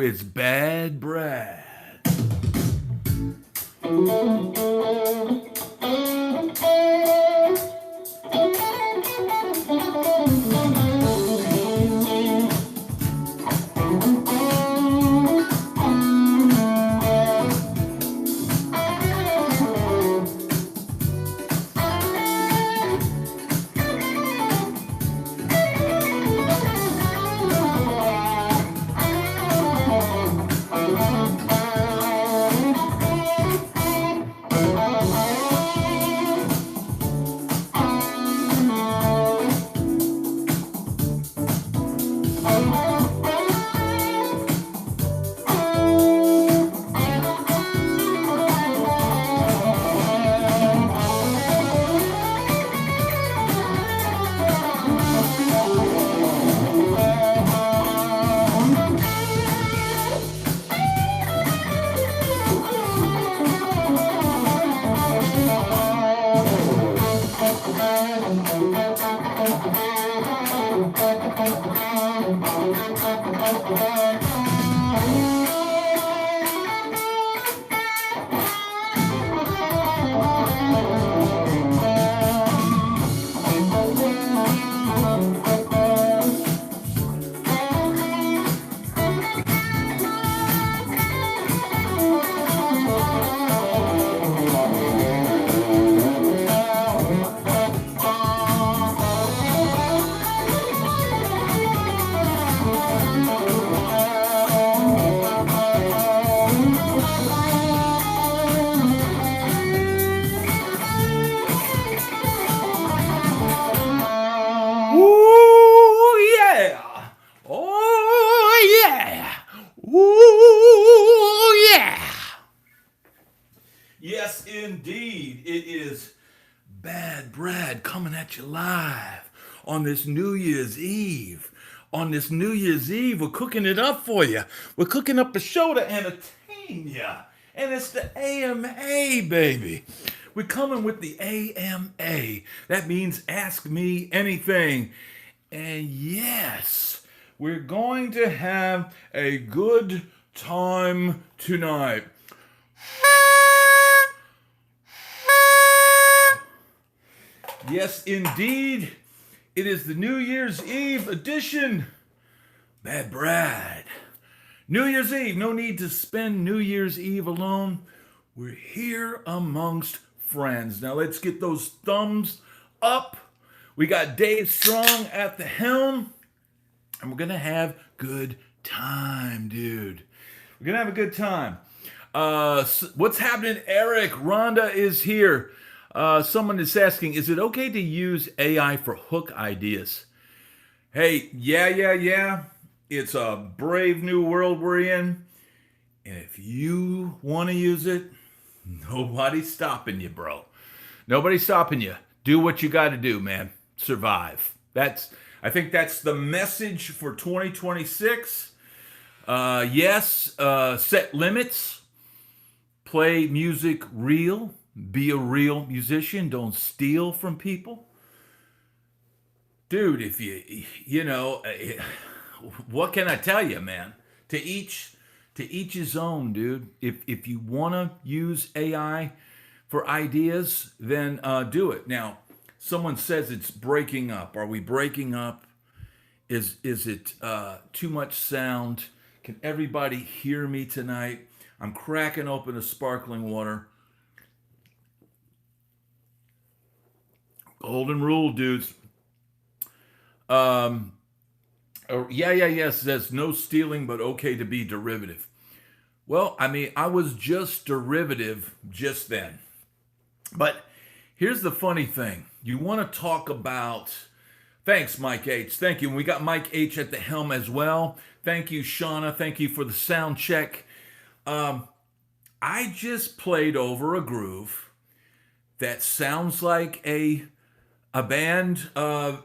It's Bad Brad. Ooh, yeah. Oh, yeah. Ooh, yeah. Yes, indeed. It is Bad Brad coming at you live on this New Year's Eve. On this New Year's Eve, we're cooking it up for you. We're cooking up a show to entertain you. And it's the AMA, baby. We're coming with the AMA. That means Ask Me Anything. And yes, we're going to have a good time tonight. Yes, indeed. It is the New Year's Eve edition. Bad Brad. New Year's Eve. No need to spend New Year's Eve alone. We're here amongst friends. Now let's get those thumbs up. We got Dave Strong at the helm. And we're going to have good time, dude. We're going to have a good time. What's happening, Eric? Rhonda is here. Someone is asking, is it okay to use AI for hook ideas? Hey, yeah. It's a brave new world we're in. And if you want to use it, nobody's stopping you, bro. Nobody's stopping you. Do what you got to do, man. Survive. I think that's the message for 2026. Yes, set limits. Play music real. Be a real musician. Don't steal from people. Dude, if you know, what can I tell you, man? To each his own, dude. If you want to use AI for ideas, then do it. Now, someone says it's breaking up. Are we breaking up? Is it too much sound? Can everybody hear me tonight? I'm cracking open a sparkling water. Golden rule, dudes. Yeah, says no stealing, but okay to be derivative. Well, I mean, I was just derivative just then. But here's the funny thing. You want to talk about... Thanks, Mike H. Thank you. And we got Mike H at the helm as well. Thank you, Shauna. Thank you for the sound check. I just played over a groove that sounds like a band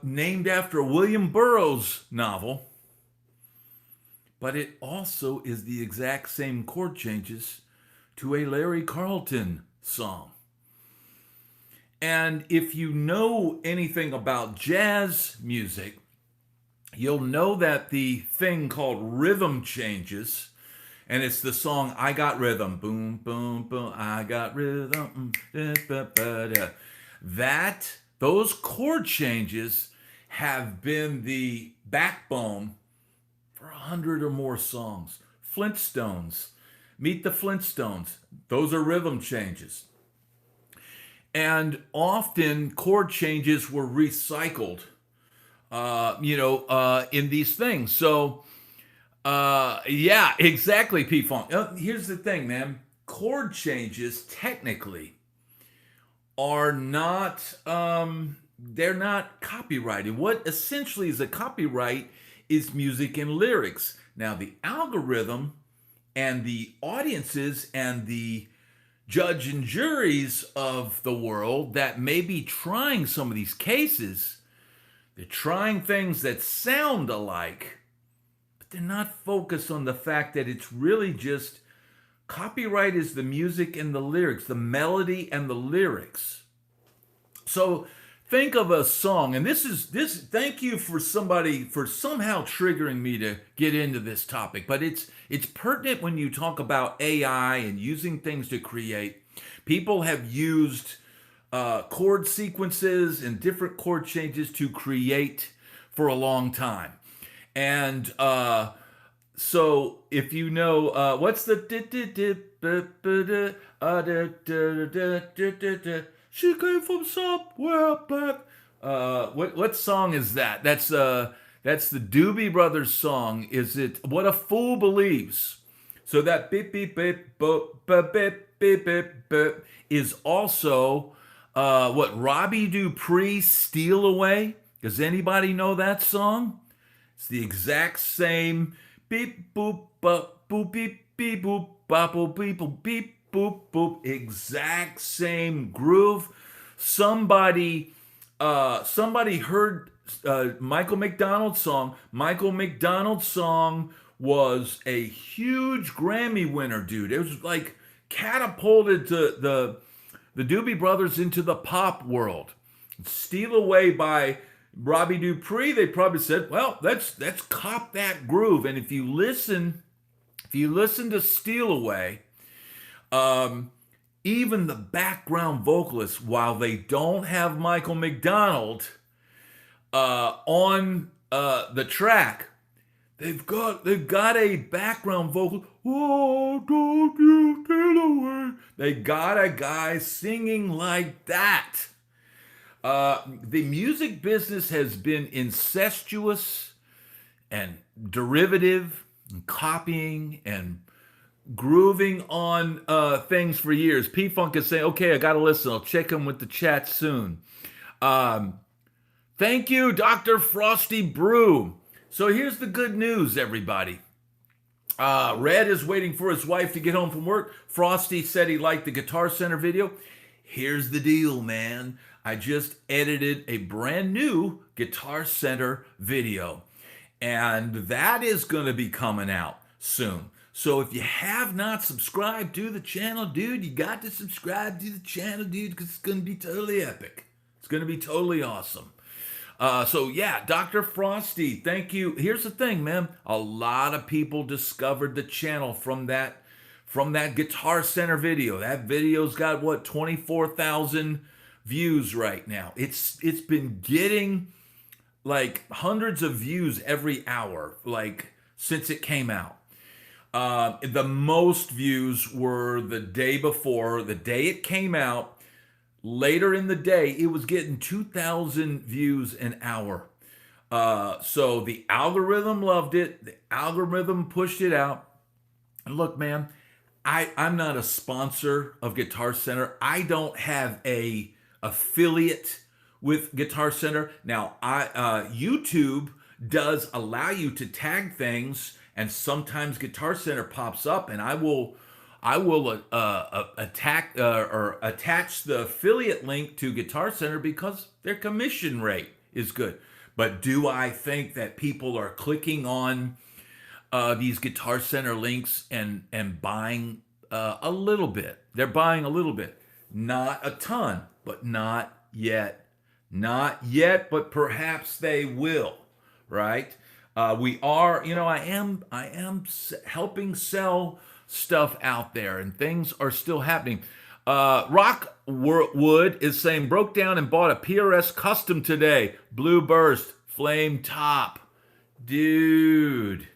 named after a William Burroughs novel, but it also is the exact same chord changes to a Larry Carlton song. And if you know anything about jazz music, you'll know that the thing called rhythm changes And it's the song I Got Rhythm. Boom, boom, boom. I got rhythm. Those chord changes have been the backbone for 100 or more songs. Flintstones. Meet the Flintstones. Those are rhythm changes. And often chord changes were recycled, in these things. So, yeah, exactly, P-Funk. Here's the thing, man. Chord changes technically are not, they're not copyrighted. What essentially is a copyright is music and lyrics. Now, the algorithm and the audiences and the judge and juries of the world that may be trying some of these cases, they're trying things that sound alike, but they're not focused on the fact that it's really just copyright is the music and the lyrics, the melody and the lyrics. So think of a song, and this thank you for somebody for somehow triggering me to get into this topic, but it's pertinent when you talk about AI and using things to create. People have used chord sequences and different chord changes to create for a long time. And so if you know, what's the she came from somewhere back. What song is that? That's the Doobie Brothers song. Is it What a Fool Believes? So that beep beep beep boop beep beep beep beep beep is also what Robbie Dupree Steal Away. Does anybody know that song? It's the exact same beep boop boop boop beep beep boop bop boop beep boop beep boop boop, exact same groove. Somebody heard Michael McDonald's song. Michael McDonald's song was a huge Grammy winner, dude. It was like catapulted the Doobie Brothers into the pop world. Steal Away by Robbie Dupree. They probably said, well, let's cop that groove. And if you listen to Steal Away, even the background vocalists, while they don't have Michael McDonald on the track, they've got a background vocal. Oh, don't you steal away. They got a guy singing like that. The music business has been incestuous and derivative and copying and grooving on things for years. P-Funk is saying, okay, I got to listen. I'll check in with the chat soon. Thank you, Dr. Frosty Brew. So here's the good news, everybody. Red is waiting for his wife to get home from work. Frosty said he liked the Guitar Center video. Here's the deal, man. I just edited a brand new Guitar Center video, and that is going to be coming out soon. So if you have not subscribed to the channel, dude, you got to subscribe to the channel, dude, because it's going to be totally epic. It's going to be totally awesome. So yeah, Dr. Frosty, thank you. Here's the thing, man. A lot of people discovered the channel from that Guitar Center video. That video's got, what, 24,000 views right now. It's been getting like hundreds of views every hour, like since it came out. The most views were the day before, the day it came out. Later in the day, it was getting 2,000 views an hour. So the algorithm loved it. The algorithm pushed it out. And look, man, I'm not a sponsor of Guitar Center. I don't have a affiliate with Guitar Center. Now, YouTube does allow you to tag things, and sometimes Guitar Center pops up, and I will attach the affiliate link to Guitar Center because their commission rate is good. But do I think that people are clicking on these Guitar Center links and buying a little bit? They're buying a little bit, not a ton, but not yet. Not yet, but perhaps they will, right? We are, I am helping sell stuff out there, and things are still happening. Rockwood is saying, broke down and bought a PRS custom today. Blue Burst, flame top. Dude,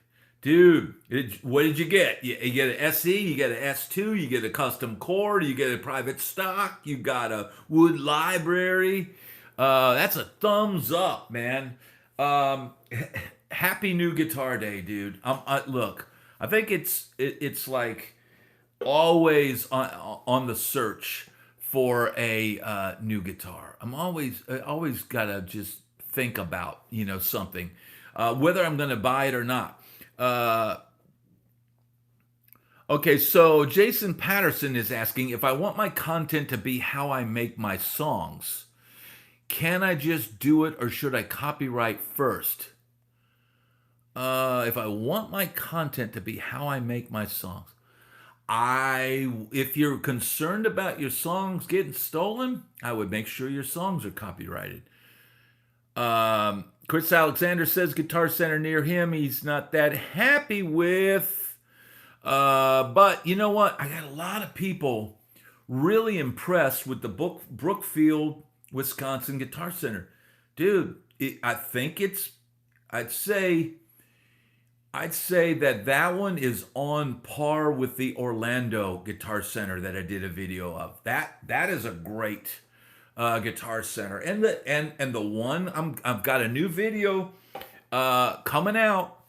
what did you get? You get an SE, you get an S2, you get a custom cord, you get a private stock, you got a wood library. That's a thumbs up, man. Happy new guitar day, dude. Look, I think it's like always on the search for a new guitar. I always gotta just think about something, whether I'm gonna buy it or not. Okay, so Jason Patterson is asking, if I want my content to be how I make my songs, can I just do it or should I copyright first? If I want my content to be how I make my songs, if you're concerned about your songs getting stolen, I would make sure your songs are copyrighted. Chris Alexander says Guitar Center near him he's not that happy with. But you know what? I got a lot of people really impressed with the Brookfield, Wisconsin Guitar Center. Dude, I'd say that one is on par with the Orlando Guitar Center that I did a video of. That is a great Guitar Center, and the one I've got a new video coming out,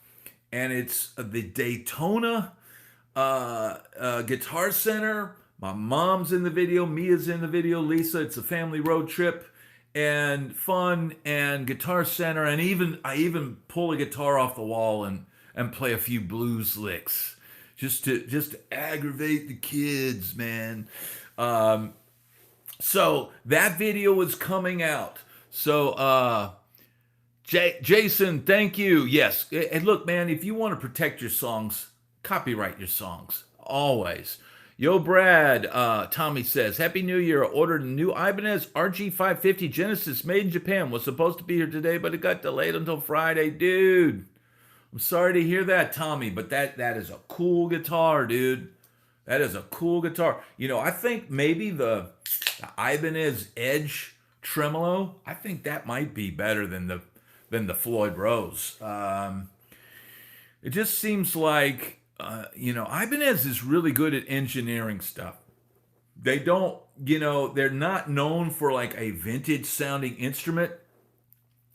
and it's the Daytona Guitar Center. My mom's in the video, Mia's in the video, Lisa. It's a family road trip and fun, and Guitar Center, and I even pull a guitar off the wall and play a few blues licks just to aggravate the kids, man. So that video is coming out. So Jason, thank you. Yes, and look, man, if you want to protect your songs, copyright your songs always. Yo, Brad, Tommy says, Happy New Year. I ordered a new Ibanez RG550 Genesis made in Japan. Was supposed to be here today, but it got delayed until Friday. Dude, I'm sorry to hear that, Tommy, but that is a cool guitar, dude. That is a cool guitar. I think maybe the Ibanez Edge tremolo, I think that might be better than the Floyd Rose. It just seems like Ibanez is really good at engineering stuff. They don't, they're not known for like a vintage sounding instrument,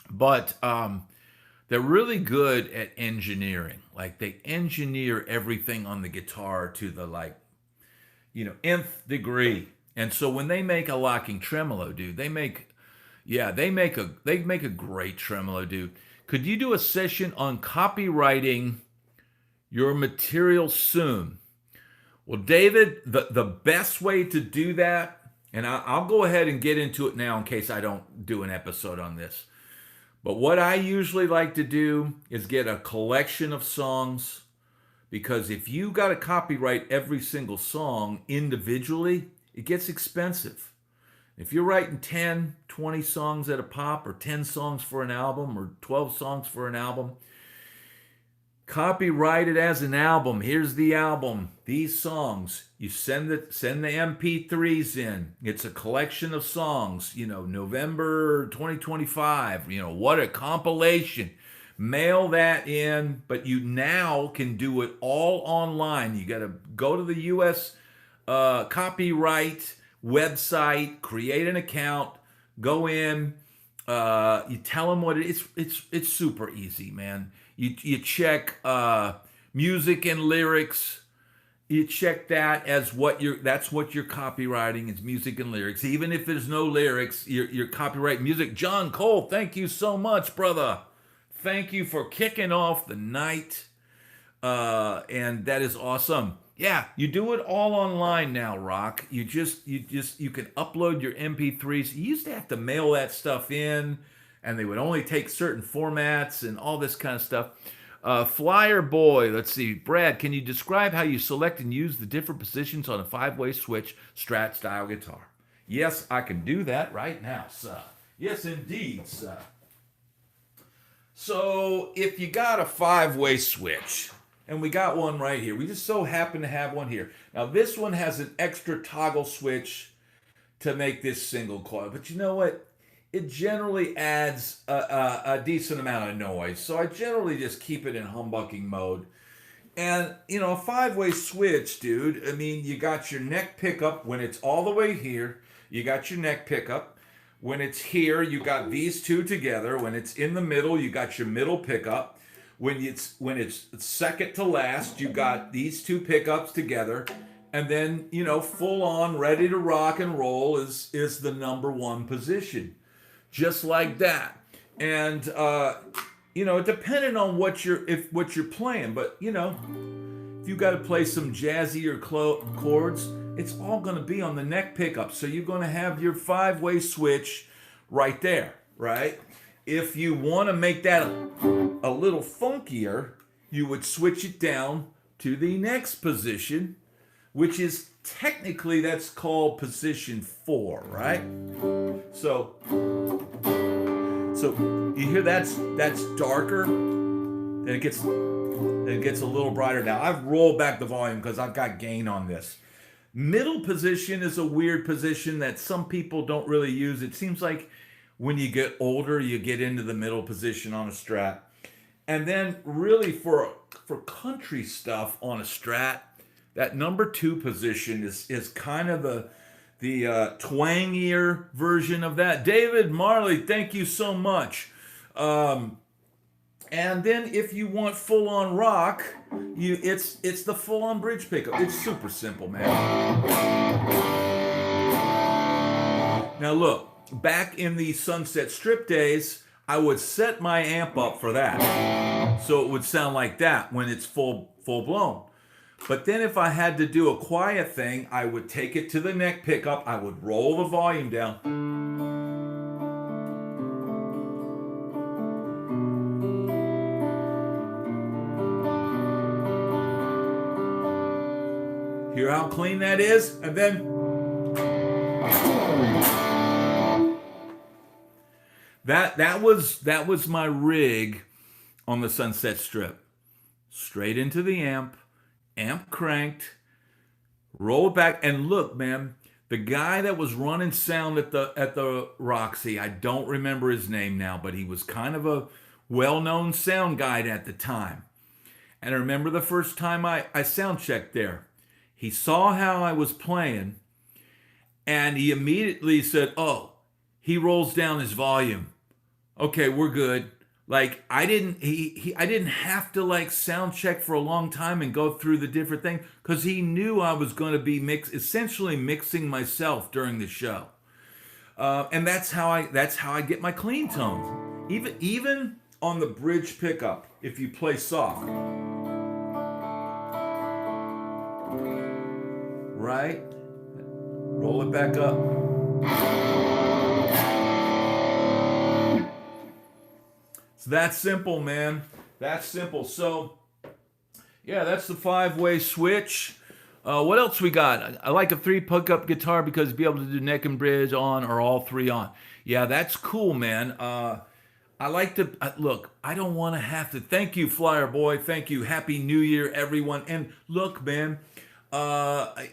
but they're really good at engineering. Like they engineer everything on the guitar to the nth degree. And so when they make a locking tremolo, dude, they make a great tremolo, dude. Could you do a session on copywriting your material soon? Well, David, the best way to do that, and I'll go ahead and get into it now in case I don't do an episode on this. But what I usually like to do is get a collection of songs, because if you got to copyright every single song individually, it gets expensive. If you're writing 10, 20 songs at a pop, or 10 songs for an album, or 12 songs for an album, copyright it as an album. Here's the album, these songs. You send the MP3s in. It's a collection of songs. November 2025. What a compilation. Mail that in, but you now can do it all online. You got to go to the U.S. Copyright website, create an account, go in. You tell them what it is. It's super easy, man. You check music and lyrics. You check that as that's what you're copywriting is music and lyrics. Even if there's no lyrics, you're copyright music. John Cole, thank you so much, brother. Thank you for kicking off the night. And that is awesome. Yeah, you do it all online now, Rock. You can upload your MP3s. You used to have to mail that stuff in, and they would only take certain formats and all this kind of stuff. Flyer Boy, let's see. Brad, can you describe how you select and use the different positions on a 5-way switch Strat style guitar? Yes, I can do that right now, sir. Yes, indeed, sir. So if you got a 5-way switch, and we got one right here, we just so happen to have one here. Now this one has an extra toggle switch to make this single coil, but you know what? It generally adds a decent amount of noise. So I generally just keep it in humbucking mode. And, you know, a 5-way switch, dude, I mean, you got your neck pickup when it's all the way here. You got your neck pickup. When it's here, you got these two together. When it's in the middle, you got your middle pickup. When it's second to last, you got these two pickups together. And then, you know, full on, ready to rock and roll is the number one position. Just like that. And, you know, depending on what you're playing, but you know, if you got to play some jazzier chords, it's all going to be on the neck pickup. So you're going to have your 5-way switch right there, right? If you want to make that a little funkier, you would switch it down to the next position, which is technically that's called position 4, right? So you hear that's darker, then it gets a little brighter. Now I've rolled back the volume because I've got gain on this. Middle position is a weird position that some people don't really use. It seems like when you get older, you get into the middle position on a Strat. And then really for country stuff on a Strat, that number 2 position is kind of the twangier version of that. David Marley, thank you so much. And then if you want full-on rock, it's the full-on bridge pickup. It's super simple, man. Now look, back in the Sunset Strip days, I would set my amp up for that. So it would sound like that when it's full-blown. But then if I had to do a quiet thing, I would take it to the neck pickup, I would roll the volume down. Hear how clean that is? And then that was my rig on the Sunset Strip. Straight into the amp cranked, roll it back, and look, man, the guy that was running sound at the Roxy, I don't remember his name now, but he was kind of a well-known sound guy at the time. And I remember the first time I sound checked there, he saw how I was playing, and he immediately said, "Oh, he rolls down his volume. Okay, we're good." Like I didn't have to like sound check for a long time and go through the different things because he knew I was going to be essentially mixing myself during the show, and that's how I get my clean tones. Even on the bridge pickup, if you play soft, right, roll it back up. It's that simple, man. That's simple. So, yeah, that's the 5-way switch. What else we got? I like a 3 pickup guitar because you'll be able to do neck and bridge on or all 3 on. Yeah, that's cool, man. I like to, look, I don't want to have to, thank you, Flyer Boy. Thank you. Happy New Year, everyone. And look, man,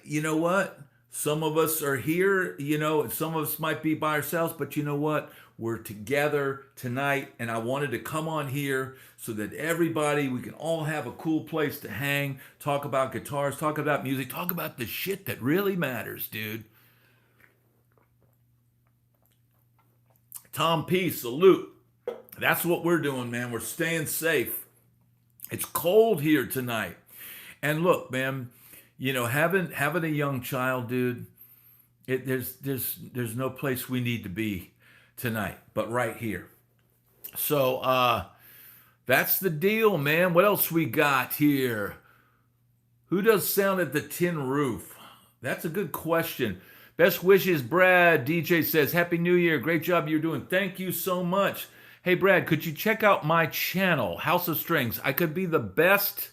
you know what? Some of us are here, you know, and some of us might be by ourselves, but you know what? We're together tonight, and I wanted to come on here so that everybody, we can all have a cool place to hang, talk about guitars, talk about music, talk about the shit that really matters, dude. Tom P, salute. That's what we're doing, man. We're staying safe. It's cold here tonight. And look, man, you know, having a young child, dude, there's no place we need to be tonight, but right here. So that's the deal, man. What else we got here? Who does sound at the Tin Roof? That's a good question. Best wishes, Brad. DJ says, Happy New Year. Great job you're doing. Thank you so much. Hey, Brad, could you check out my channel, House of Strings? I could be the best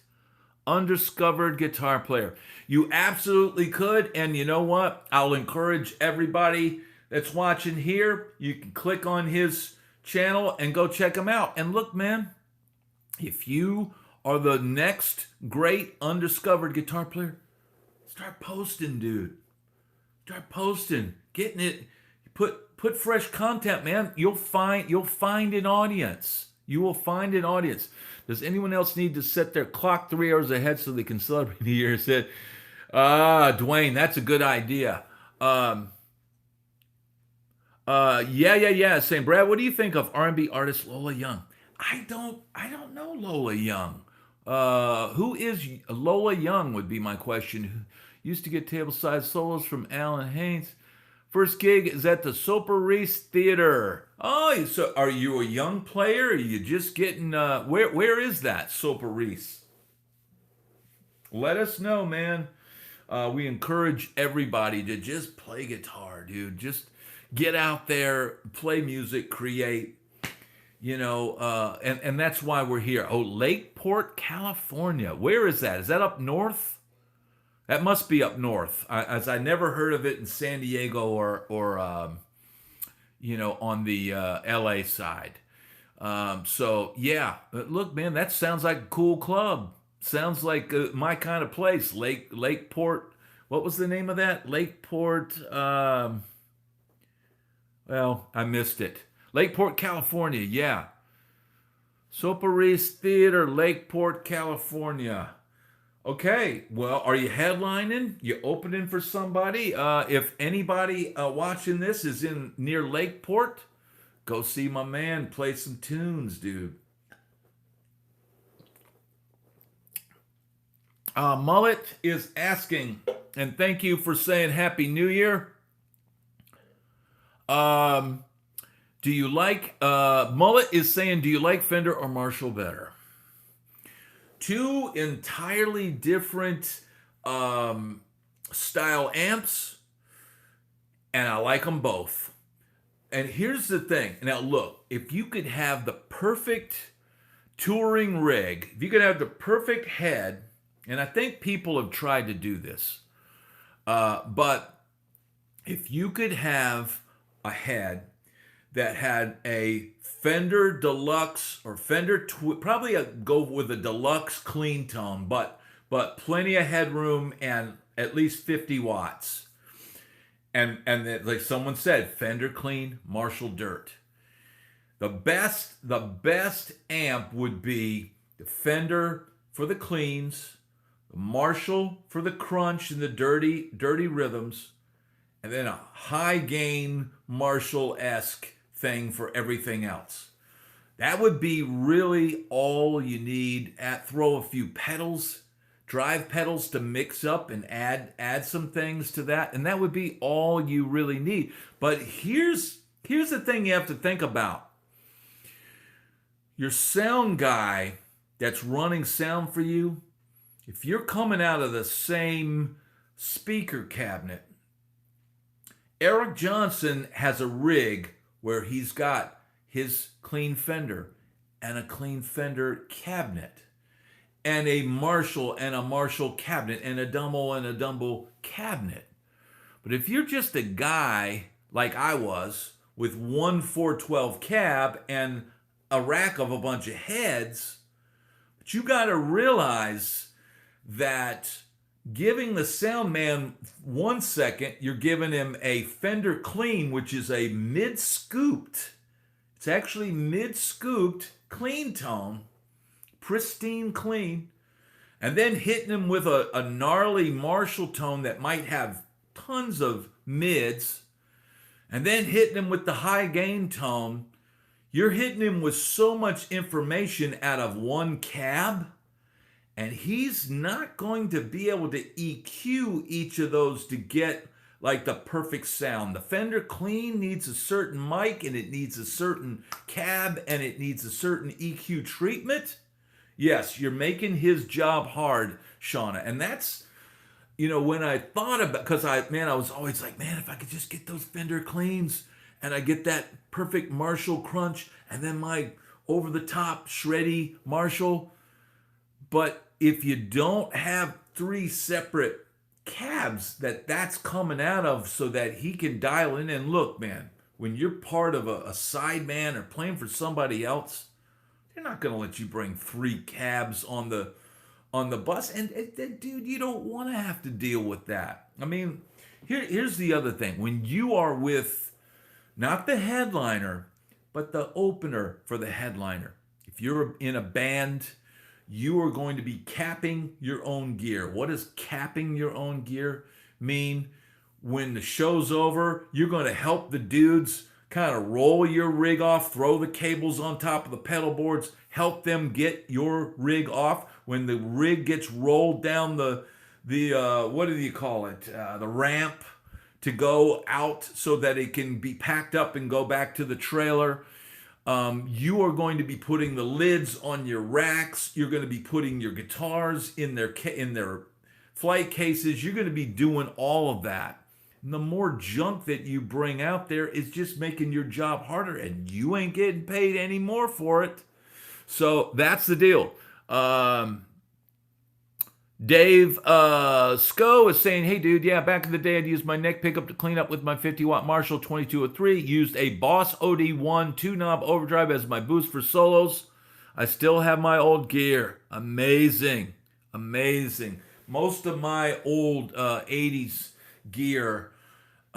undiscovered guitar player. You absolutely could. And you know what? I'll encourage everybody that's watching here. You can click on his channel and go check them out. And look, man, if you are the next great undiscovered guitar player, start posting, dude. Start posting, getting it. Put fresh content, man. You'll find an audience. You will find an audience. Does anyone else need to set their clock 3 hours ahead so they can celebrate New Year's? Said, Dwayne, that's a good idea. Yeah. Saying, Brad, what do you think of R&B artist Lola Young? I don't know Lola Young. Who is Lola Young would be my question. Used to get table-side solos from Alan Haynes. First gig is at the Soper Reese Theater. Oh, so are you a young player? Are you just getting, where is that, Soper Reese? Let us know, man. We encourage everybody to just play guitar, dude. Just get out there, play music, create, and that's why we're here. Oh, Lakeport, California. Where is that? Is that up north? That must be up north, as I never heard of it in San Diego or on the LA side. So yeah, look, man, that sounds like a cool club. Sounds like my kind of place. Lakeport. What was the name of that? Lakeport. Well, I missed it. Lakeport, California. Yeah. Soper Reese Theater, Lakeport, California. Okay, well, are you headlining? You opening for somebody? If anybody watching this is near Lakeport, go see my man play some tunes, dude. Mullet is asking, and thank you for saying Happy New Year. Do you like, Mullet is saying, do you like Fender or Marshall better? Two entirely different style amps, and I like them both. And here's the thing. Now look, if you could have the perfect touring rig, if you could have the perfect head, and I think people have tried to do this, but if you could have a head that had a Fender Deluxe or Fender, probably go with a Deluxe clean tone, but plenty of headroom and at least 50 watts. And like someone said, Fender clean, Marshall dirt. The best amp would be the Fender for the cleans, the Marshall for the crunch and the dirty rhythms, and then a high gain Marshall-esque thing for everything else. That would be really all you need. Throw a few pedals, drive pedals to mix up and add some things to that, and that would be all you really need. But here's the thing you have to think about. Your sound guy that's running sound for you, if you're coming out of the same speaker cabinet, Eric Johnson has a rig where he's got his clean Fender and a clean Fender cabinet and a Marshall cabinet and a Dumble cabinet. But if you're just a guy like I was with one 412 cab and a rack of a bunch of heads, but you got to realize that giving the sound man 1 second, you're giving him a Fender clean, which is a mid-scooped. It's actually mid-scooped clean tone, pristine clean, and then hitting him with a gnarly Marshall tone that might have tons of mids, and then hitting him with the high gain tone. You're hitting him with so much information out of one cab, and he's not going to be able to EQ each of those to get like the perfect sound. The Fender clean needs a certain mic, and it needs a certain cab, and it needs a certain EQ treatment. Yes, you're making his job hard, Shauna. And that's, when I thought about, because I was always like, man, if I could just get those Fender cleans, and I get that perfect Marshall crunch, and then my over-the-top shreddy Marshall. But if you don't have 3 separate cabs that's coming out of so that he can dial in, and look, man, when you're part of a sideman or playing for somebody else, they're not going to let you bring 3 cabs on the bus. And dude, you don't want to have to deal with that. I mean, here's the other thing. When you are with not the headliner, but the opener for the headliner, if you're in a band, you are going to be capping your own gear. What does capping your own gear mean? When the show's over, you're going to help the dudes kind of roll your rig off, throw the cables on top of the pedal boards, help them get your rig off. When the rig gets rolled down the what do you call it? The ramp to go out so that it can be packed up and go back to the trailer. You are going to be putting the lids on your racks. You're going to be putting your guitars in their flight cases. You're going to be doing all of that. And the more junk that you bring out there is just making your job harder, and you ain't getting paid any more for it. So that's the deal. Dave Sco is saying, hey dude, yeah, back in the day I'd use my neck pickup to clean up with my 50-watt Marshall 2203. Used a Boss OD1 2-knob overdrive as my boost for solos. I still have my old gear. Amazing. Amazing. Most of my old 80s gear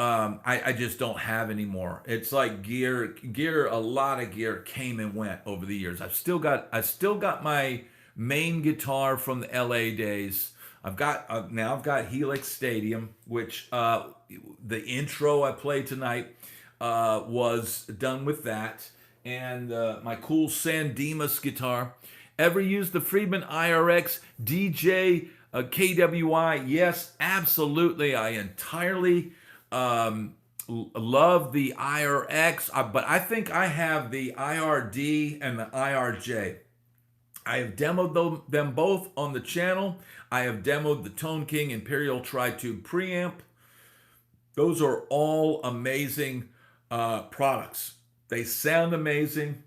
I just don't have anymore. It's like gear, a lot of gear came and went over the years. I've still got my main guitar from the LA days. I've got Helix Stadium, which the intro I played tonight was done with that, and my cool San Dimas guitar. Ever used the Friedman IRX DJ KWI? Yes, absolutely. I entirely love the IRX, but I think I have the IRD and the IRJ. I have demoed them both on the channel. I have demoed the Tone King Imperial Tri-Tube preamp. Those are all amazing products. They sound amazing.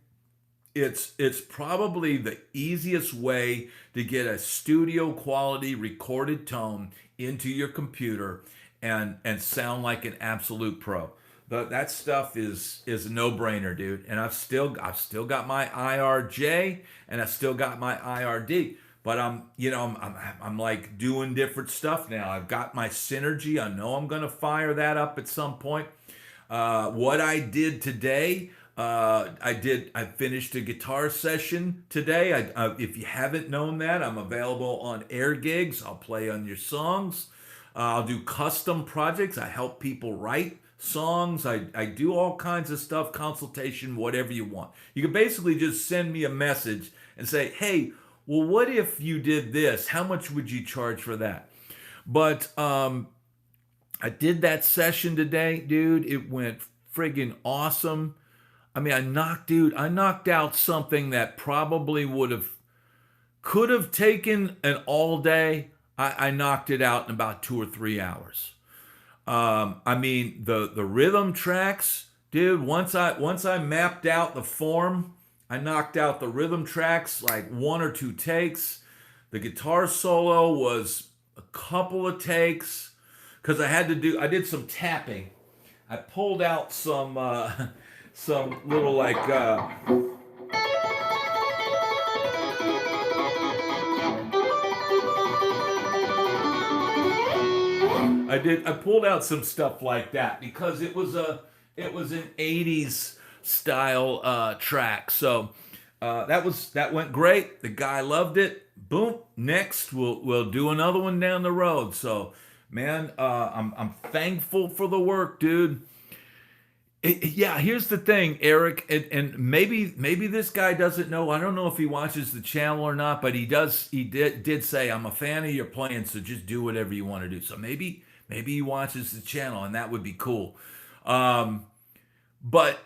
It's probably the easiest way to get a studio quality recorded tone into your computer and sound like an absolute pro. That stuff is a no-brainer, dude. And I've still got my IRJ and I still got my IRD. But I'm like doing different stuff now. I've got my Synergy. I know I'm gonna fire that up at some point. What I did today, I finished a guitar session today. If you haven't known that, I'm available on air gigs. I'll play on your songs. I'll do custom projects. I help people write songs. I do all kinds of stuff, consultation, whatever you want. You can basically just send me a message and say, hey, well, what if you did this? How much would you charge for that? But I did that session today, dude. It went friggin' awesome. I mean, I knocked out something that probably could have taken an all day. I knocked it out in about 2 or 3 hours. I mean, the rhythm tracks, dude, once I mapped out the form, I knocked out the rhythm tracks like 1 or 2 takes. The guitar solo was a couple of takes because I did some tapping. I pulled out some little like I pulled out some stuff like that because it was an 80s style track. So that went great. The guy loved it. Boom. Next we'll do another one down the road. So man, I'm thankful for the work, dude. Yeah, here's the thing, Eric, and maybe this guy doesn't know. I don't know if he watches the channel or not, but he did say, I'm a fan of your playing, so just do whatever you want to do. So maybe he watches the channel, and that would be cool. But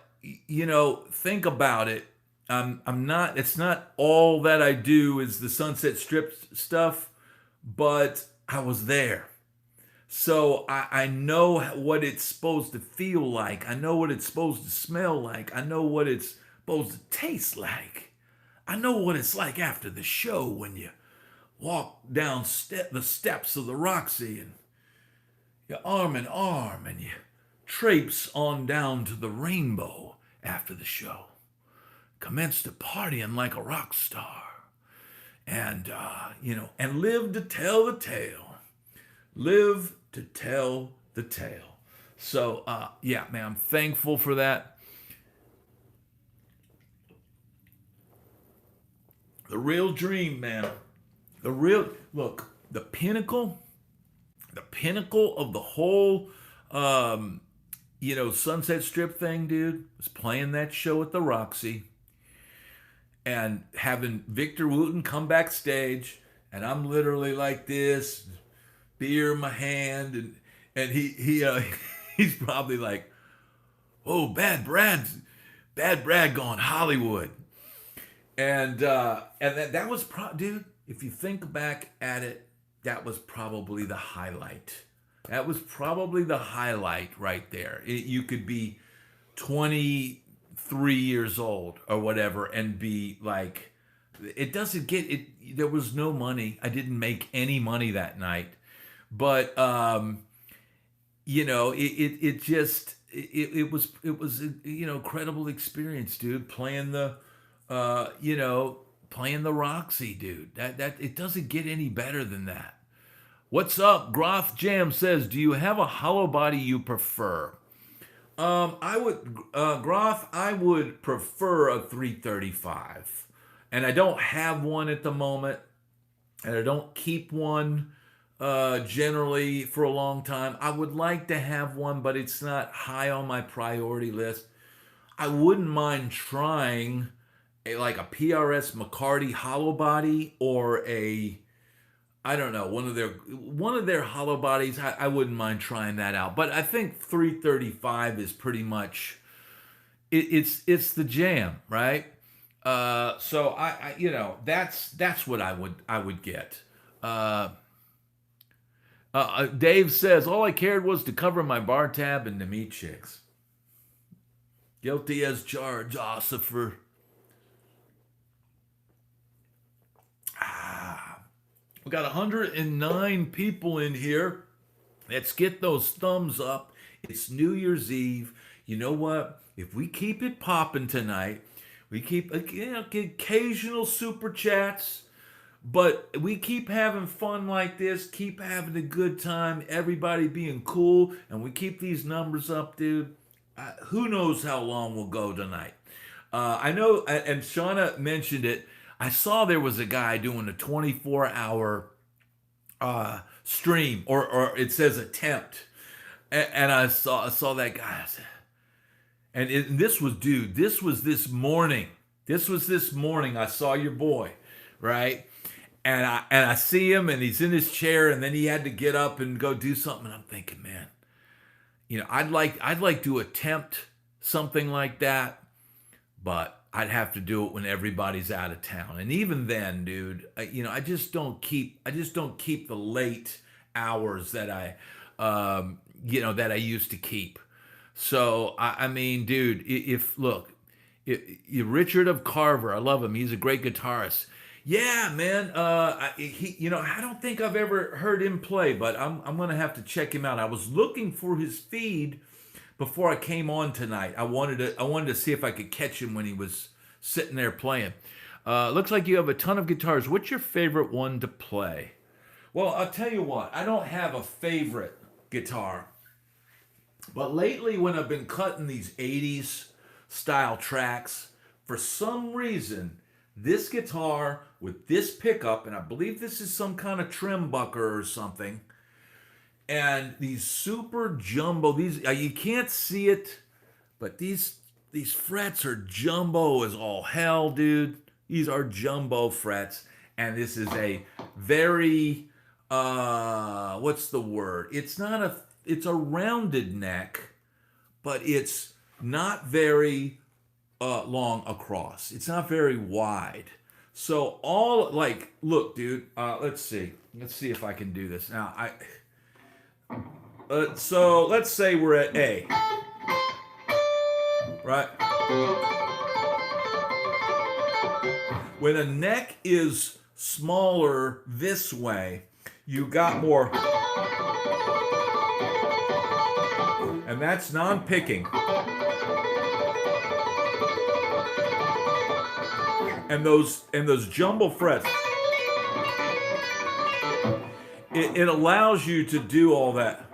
think about it. It's not all that I do is the Sunset Strip stuff, but I was there. So I know what it's supposed to feel like. I know what it's supposed to smell like. I know what it's supposed to taste like. I know what it's like after the show when you walk down the steps of the Roxy and you're arm in arm and you traipse on down to the Rainbow after the show. Commence to partying like a rock star. And, and live to tell the tale. Live to tell the tale. So, yeah, man, I'm thankful for that. The real dream, man. The pinnacle of the whole, Sunset Strip thing, dude, was playing that show at the Roxy and having Victor Wooten come backstage, and I'm literally like this, beer in my hand, and he's probably like, "Oh, BadBrad going Hollywood," and that was dude. If you think back at it, that was probably the highlight. That was probably the highlight right there. You could be 23 years old or whatever and be like, it doesn't get it. There was no money. I didn't make any money that night, but it was incredible experience, dude. Playing the Roxy, dude. That it doesn't get any better than that. What's up? Groth Jam says, do you have a hollow body you prefer? I would prefer a 335. And I don't have one at the moment. And I don't keep one generally for a long time. I would like to have one, but it's not high on my priority list. I wouldn't mind trying like a PRS McCarty hollow body or one of their hollow bodies. I wouldn't mind trying that out, but I think 335 is pretty much it's the jam, right? So that's what I would get. Dave says all I cared was to cover my bar tab and to meet chicks. Guilty as charged, Ossifer. We got 109 people in here. Let's get those thumbs up. It's New Year's Eve. You know what? If we keep it popping tonight, we keep occasional super chats, but we keep having fun like this, keep having a good time, everybody being cool, and we keep these numbers up, dude. Who knows how long we'll go tonight? I know, and Shauna mentioned it, I saw there was a guy doing a 24-hour stream, or it says attempt, and I saw that guy, and this was this morning. This was this morning. I saw your boy, right? And I see him, and he's in his chair, and then he had to get up and go do something. And I'm thinking, man, I'd like to attempt something like that, but I'd have to do it when everybody's out of town. And even then, dude, I just don't keep the late hours that I used to keep. So I mean, dude, Richard of Carver, I love him. He's a great guitarist. Yeah, man. I don't think I've ever heard him play, but I'm gonna have to check him out. I was looking for his feed before I came on tonight. I wanted to see if I could catch him when he was sitting there playing. Looks like you have a ton of guitars. What's your favorite one to play? Well, I'll tell you what. I don't have a favorite guitar. But lately when I've been cutting these 80s style tracks, for some reason, this guitar with this pickup, and I believe this is some kind of trimbucker or something, and these super jumbo, these you can't see it, but these frets are jumbo as all hell, dude. These are jumbo frets, and this is a very what's the word? It's a rounded neck, but it's not very long across. It's not very wide. So look, dude. Let's see if I can do this now. So let's say we're at A, right? When a neck is smaller this way, you got more, and And that's non-picking. And those jumbo frets, it allows you to do all that.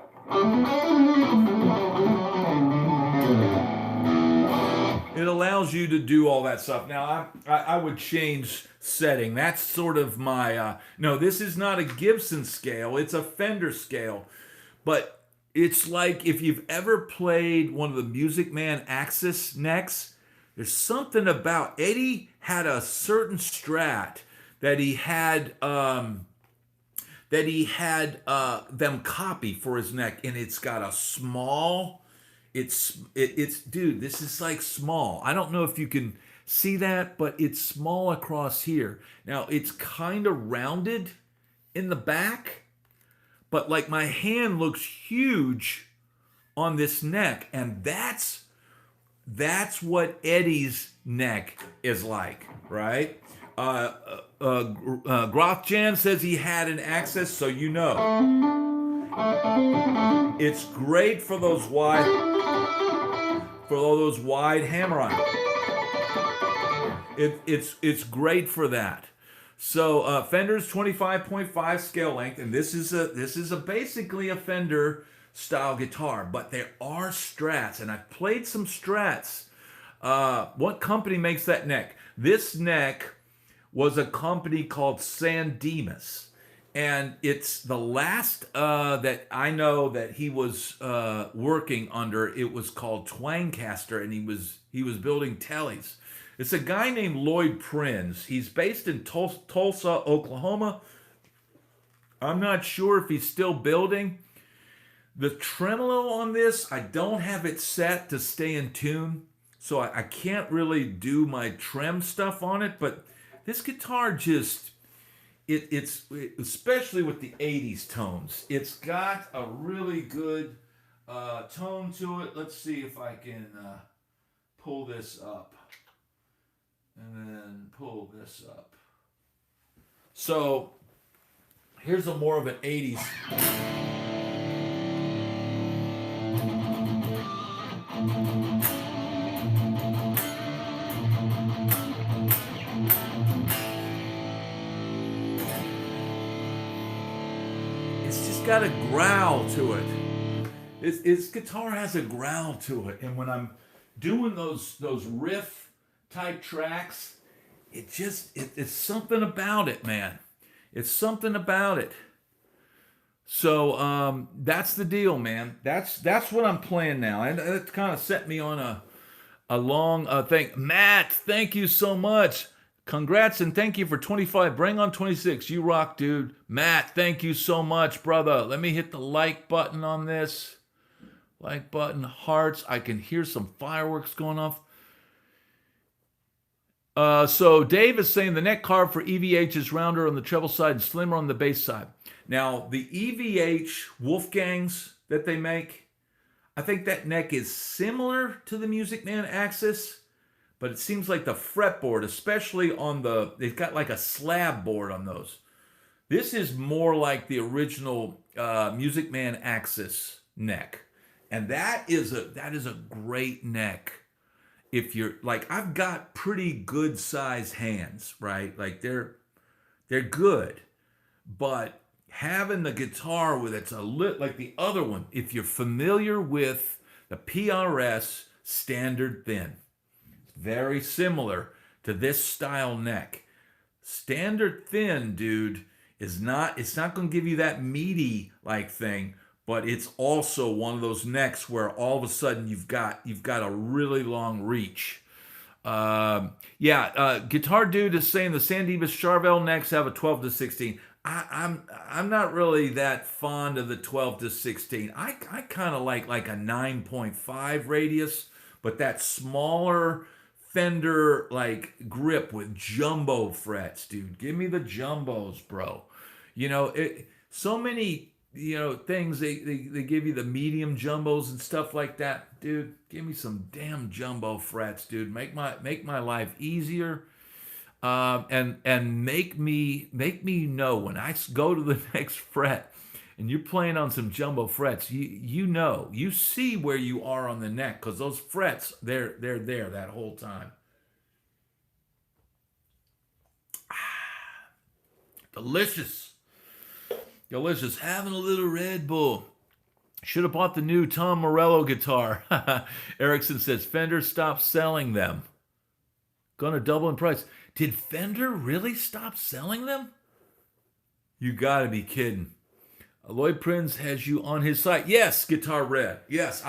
It allows you to do all that stuff. Now, I would change setting. That's sort of my, no, this is not a Gibson scale. It's a Fender scale. But it's like if you've ever played one of the Music Man Axis necks, there's something about, Eddie had a certain Strat that he had them copy for his neck, and it's got a small, it's dude, this is like small. I don't know if you can see that, but it's small across here. Now it's kind of rounded in the back, but like my hand looks huge on this neck, and that's what Eddie's neck is like, right? Grothjan says he had an Access, so you know. It's great for those wide, hammer-on. It's great for that. So Fender's 25.5 scale length, and this is basically a Fender style guitar, but there are Strats, and I've played some Strats. What company makes that neck? This neck was a company called San Dimas, and it's the last that I know that he was working under. It was called Twangcaster, and he was building tellies. It's a guy named Lloyd Prinz. He's based in Tulsa, Oklahoma. I'm not sure if he's still building. The tremolo on this, I don't have it set to stay in tune, so I can't really do my trem stuff on it, but this guitar just, it's especially with the 80s tones, it's got a really good tone to it. Let's see if I can pull this up and then pull this up. So here's a more of an 80s. It's just got a growl to it. Its guitar has a growl to it, and when I'm doing those riff type tracks, it's something about it, man. It's something about it. So that's the deal, man. That's what I'm playing now, and it kind of set me on a long thing. Matt, thank you so much. Congrats and thank you for 25. Bring on 26. You rock, dude. Matt, thank you so much, brother. Let me hit the like button on this. Like button, hearts. I can hear some fireworks going off. So Dave is saying the neck carb for EVH is rounder on the treble side and slimmer on the bass side. Now, the EVH Wolfgangs that they make, I think that neck is similar to the Music Man Axis, but it seems like the fretboard, especially on they've got like a slab board on those. This is more like the original Music Man Axis neck. And that is a great neck. If you're like, I've got pretty good size hands, right? Like they're good, but having the guitar with it's a lit like the other one. If you're familiar with the PRS standard thin, it's very similar to this style neck. Standard thin, dude, it's not going to give you that meaty like thing. But it's also one of those necks where all of a sudden you've got a really long reach. Guitar Dude is saying the San Dimas Charvel necks have a 12 to 16. I'm not really that fond of the 12 to 16. I kind of like a 9.5 radius, but that smaller Fender like grip with jumbo frets, dude. Give me the jumbos, bro. You know, so many things they give you the medium jumbos and stuff like that, dude. Give me some damn jumbo frets, dude. Make my life easier, and make me know when I go to the next fret and you're playing on some jumbo frets, you know, you see where you are on the neck because those frets, they're there that whole time. Delicious. Delicious. Having a little Red Bull. Should have bought the new Tom Morello guitar. Erickson says Fender stopped selling them. Gonna double in price. Did Fender really stop selling them? You gotta be kidding. Lloyd Prinz has you on his site. Yes, Guitar Red. Yes,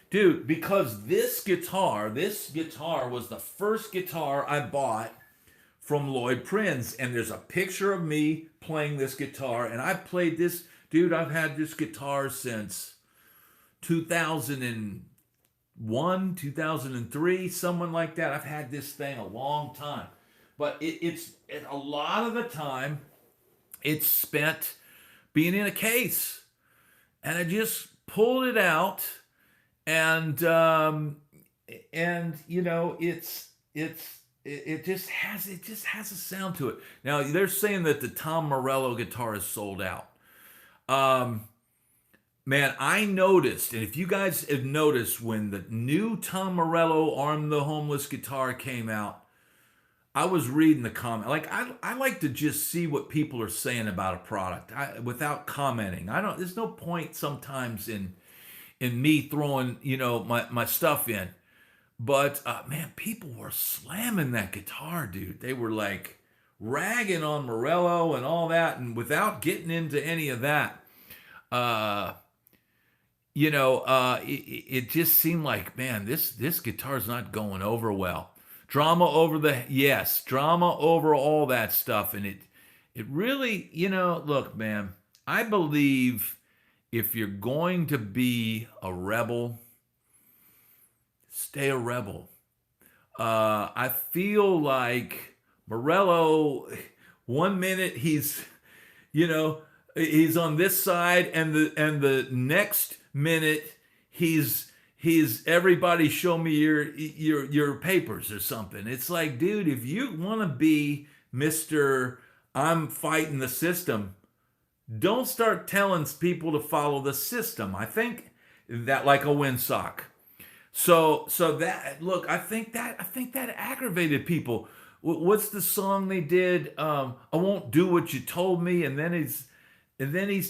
dude, because this guitar was the first guitar I bought from Lloyd Prinz, and there's a picture of me playing this guitar, and I've played this, dude, I've had this guitar since 2001, 2003, someone like that. I've had this thing a long time, but it's a lot of the time it's spent being in a case, and I just pulled it out, and you know, it just has a sound to it. Now they're saying that the Tom Morello guitar is sold out. Man, I noticed, and if you guys have noticed, when the new Tom Morello Arm the Homeless guitar came out, I was reading the comment. Like I like to just see what people are saying about a product without commenting. There's no point sometimes in me throwing, you know, my stuff in. But man, people were slamming that guitar, dude. They were like ragging on Morello and all that, and without getting into any of that, you know, it just seemed like, man, this guitar's not going over well. Drama over all that stuff, and it really, you know, look, man, I believe if you're going to be a rebel, stay a rebel. I feel like Morello, one minute he's, you know, he's on this side, and the next minute he's everybody show me your papers or something. It's like, dude, if you want to be Mr. I'm fighting the system, don't start telling people to follow the system. I think that like a windsock. So that, look, I think that aggravated people. What's the song they did? I won't do what you told me, and then he's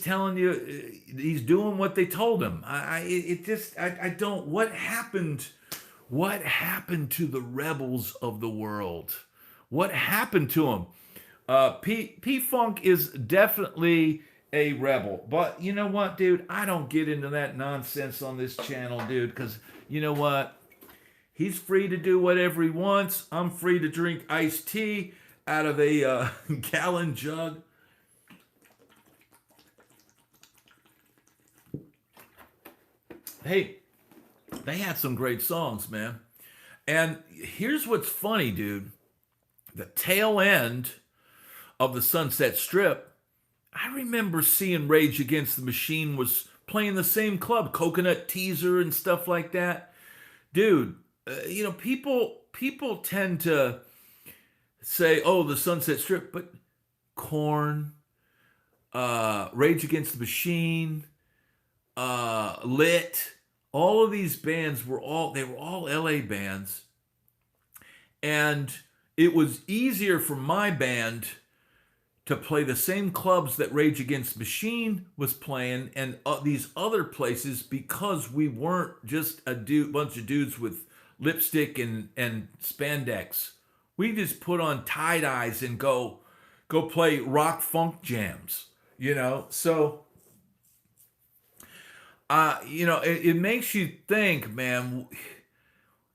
telling you he's doing what they told him. I don't. What happened? What happened to the rebels of the world? What happened to them? P Funk is definitely a rebel, but you know what, dude? I don't get into that nonsense on this channel, dude, because you know what? He's free to do whatever he wants. I'm free to drink iced tea out of a gallon jug. Hey, they had some great songs, man. And here's what's funny, dude. The tail end of the Sunset Strip, I remember seeing Rage Against the Machine was playing the same club, Coconut Teaser and stuff like that. Dude, you know, people tend to say, oh, the Sunset Strip, but Korn, Rage Against the Machine, Lit, all of these bands were all LA bands, and it was easier for my band to play the same clubs that Rage Against the Machine was playing and these other places, because we weren't just a bunch of dudes with lipstick and spandex. We just put on tie-dyes and go play rock funk jams, you know? So you know, it makes you think, man,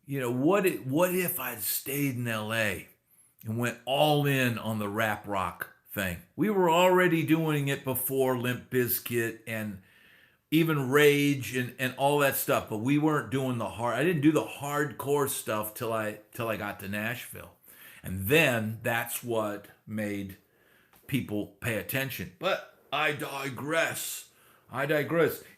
you know, what if I'd stayed in LA and went all in on the rap rock thing? We were already doing it before Limp Bizkit and even Rage and all that stuff, but we weren't doing I didn't do the hardcore stuff till I got to Nashville. And then that's what made people pay attention. But I digress.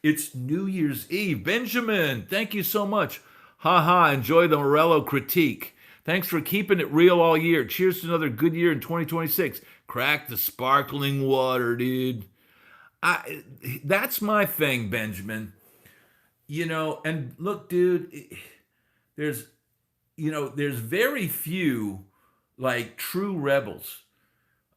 It's New Year's Eve. Benjamin, thank you so much. Enjoy the Morello critique. Thanks for keeping it real all year. Cheers to another good year in 2026. Crack the sparkling water, dude. I that's my thing, Benjamin. And look, dude, there's there's very few like true rebels.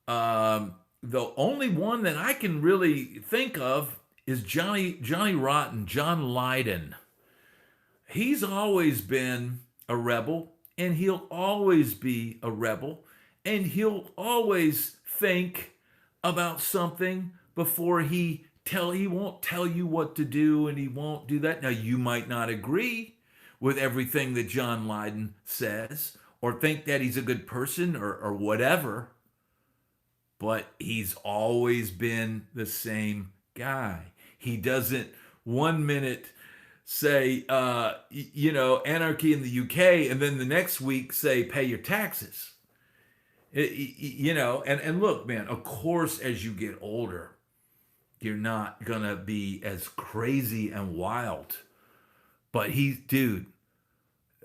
The only one that I can really think of is Johnny Rotten, John Lydon. He's always been a rebel, and he'll always be a rebel, and he'll always think about something before he won't tell you what to do, and he won't do that. Now you might not agree with everything that John Lydon says or think that he's a good person or whatever, but he's always been the same guy. He doesn't one minute say, anarchy in the UK, and then the next week say, pay your taxes. And look, man, of course, as you get older, you're not going to be as crazy and wild. But dude,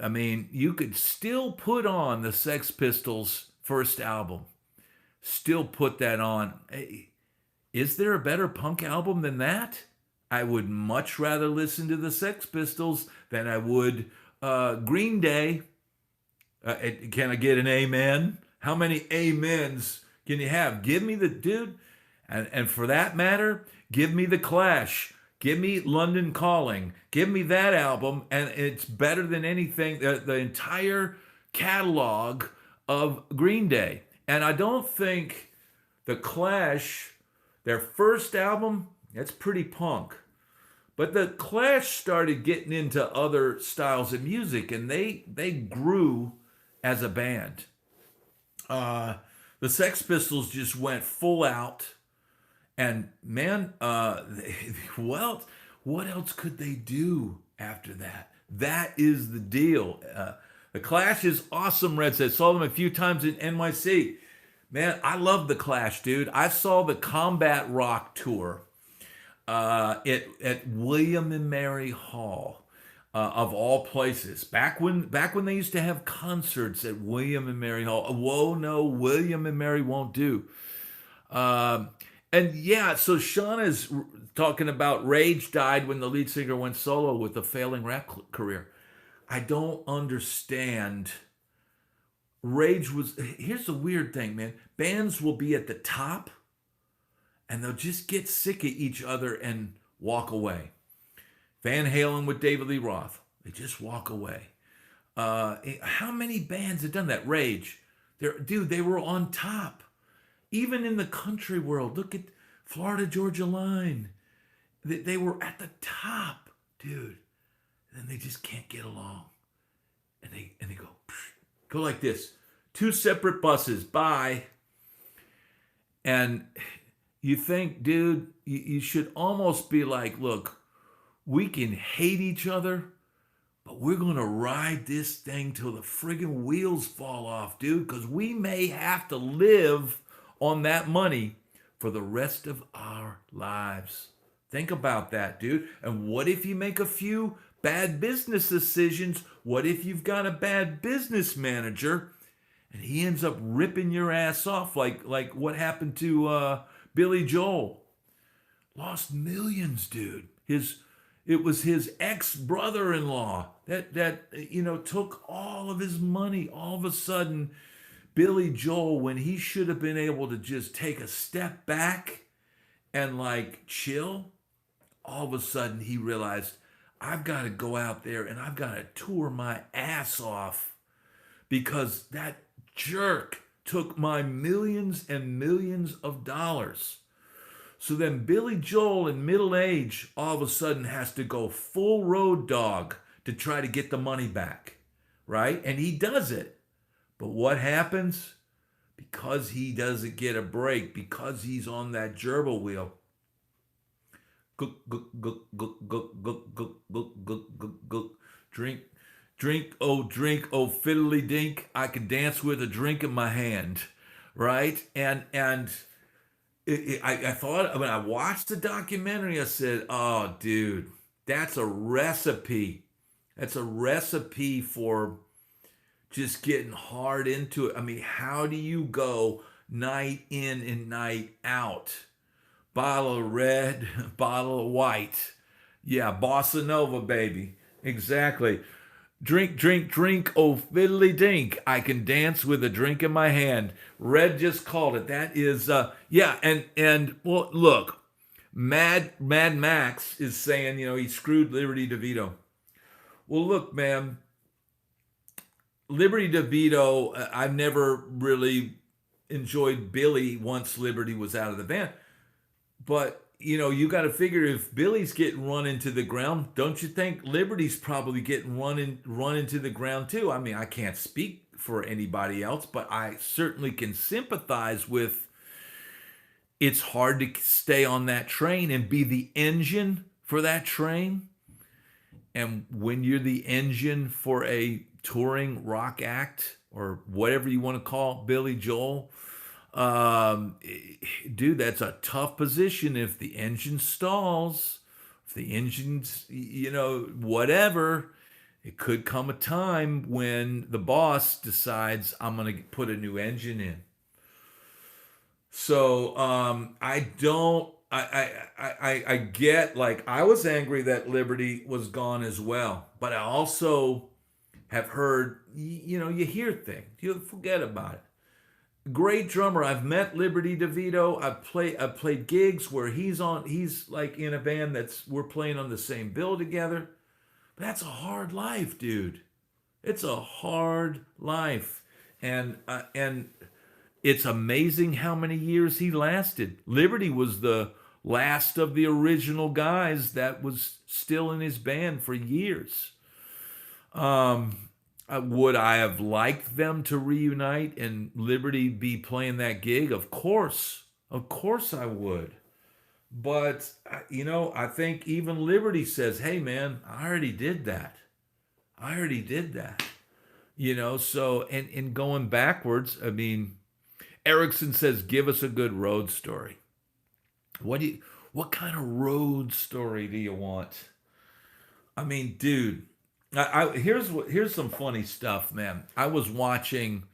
I mean, you could still put on the Sex Pistols' first album. Still put that on. Hey, is there a better punk album than that? I would much rather listen to the Sex Pistols than I would Green Day. Can I get an amen? How many amens can you have? Give me the dude, and for that matter, give me the Clash. Give me London Calling. Give me that album, and it's better than anything. The entire catalog of Green Day. And I don't think the Clash, their first album, that's pretty punk. But the Clash started getting into other styles of music, and they grew as a band. The Sex Pistols just went full out, and man, well, what else could they do after that? That is the deal. The Clash is awesome, Red says. Saw them a few times in NYC. Man, I love the Clash, dude. I saw the Combat Rock tour at William and Mary Hall, of all places. Back when they used to have concerts at William and Mary Hall. Whoa, no, William and Mary won't do. And yeah, so Shauna's talking about Rage died when the lead singer went solo with a failing rap career. I don't understand. Here's the weird thing, man. Bands will be at the top and they'll just get sick of each other and walk away. Van Halen with David Lee Roth, they just walk away. How many bands have done that? Rage, they were on top. Even in the country world, look at Florida Georgia Line. They were at the top, dude. And then they just can't get along. And they go like this. Two separate buses, bye. And you think, dude, you should almost be like, look, we can hate each other, but we're going to ride this thing till the friggin' wheels fall off, dude, because we may have to live on that money for the rest of our lives. Think about that, dude. And what if you make a few bad business decisions? What if you've got a bad business manager and he ends up ripping your ass off like what happened to Billy Joel? Lost millions, dude. It was his ex-brother-in-law that took all of his money. All of a sudden, Billy Joel, when he should have been able to just take a step back and like chill, all of a sudden he realized, I've got to go out there and I've got to tour my ass off because that jerk took my millions and millions of dollars. So then Billy Joel in middle age all of a sudden has to go full road dog to try to get the money back, right? And he does it. But what happens? Because he doesn't get a break, because he's on that gerbil wheel. Drink, oh fiddly dink. I can dance with a drink in my hand, right? And I thought when I watched the documentary, I said, "Oh, dude, that's a recipe. That's a recipe for just getting hard into it." I mean, how do you go night in and night out bottle of red, bottle of white. Yeah, bossa nova, baby. Exactly. Drink, drink, drink, oh fiddly dink. I can dance with a drink in my hand. Red just called it. That is, yeah, and well, look, Mad Max is saying, he screwed Liberty DeVito. Well, look, man, Liberty DeVito, I've never really enjoyed Billy once Liberty was out of the band. But you got to figure if Billy's getting run into the ground, don't you think Liberty's probably getting run into the ground too? I mean, I can't speak for anybody else, but I certainly can sympathize with. It's hard to stay on that train and be the engine for that train. And when you're the engine for a touring rock act or whatever you want to call Billy Joel, dude, that's a tough position. If the engine stalls, if the engine's, whatever, it could come a time when the boss decides I'm going to put a new engine in. So I get, like, I was angry that Liberty was gone as well, but I also have heard, you hear things, you forget about it. Great drummer. I've met Liberty DeVito. I've played gigs where he's like in a band we're playing on the same bill together. But that's a hard life, dude. It's a hard life. And it's amazing how many years he lasted. Liberty was the last of the original guys that was still in his band for years. Would I have liked them to reunite and Liberty be playing that gig? Of course I would. But, I think even Liberty says, hey, man, I already did that. So, and going backwards, I mean, Erickson says, give us a good road story. What kind of road story do you want? I mean, dude, here's some funny stuff, man. I was watching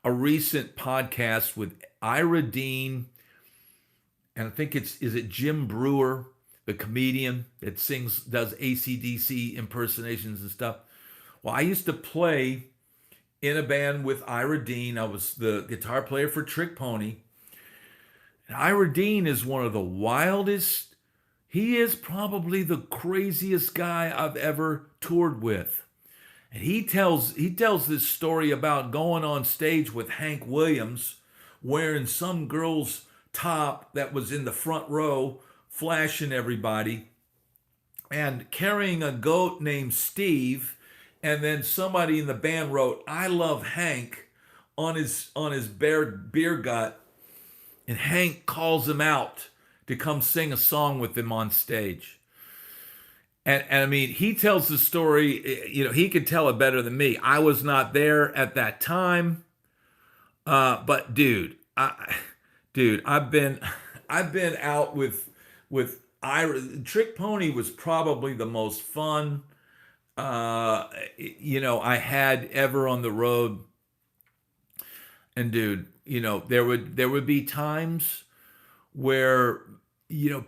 a recent podcast with Ira Dean, and I think is it Jim Brewer, the comedian that does AC/DC impersonations and stuff. Well, I used to play in a band with Ira Dean. I was the guitar player for Trick Pony. And Ira Dean is one of the wildest. He is probably the craziest guy I've ever toured with. And he tells this story about going on stage with Hank Williams, wearing some girl's top that was in the front row, flashing everybody, and carrying a goat named Steve. And then somebody in the band wrote, "I love Hank," on his beer gut. And Hank calls him out to come sing a song with him on stage. And I mean, he tells the story, he could tell it better than me. I was not there at that time. But dude, I've been out with Ira. Trick Pony was probably the most fun, I had ever on the road. And dude, there would be times where,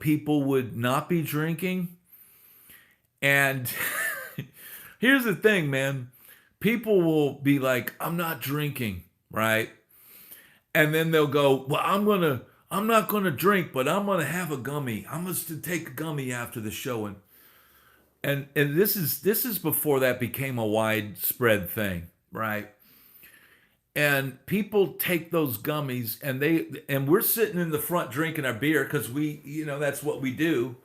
people would not be drinking. And here's the thing, man. People will be like, I'm not drinking, right? And then they'll go, well, I'm not gonna drink, but I'm gonna have a gummy. I must take a gummy after the show. And this is before that became a widespread thing, right? And people take those gummies and we're sitting in the front drinking our beer because that's what we do.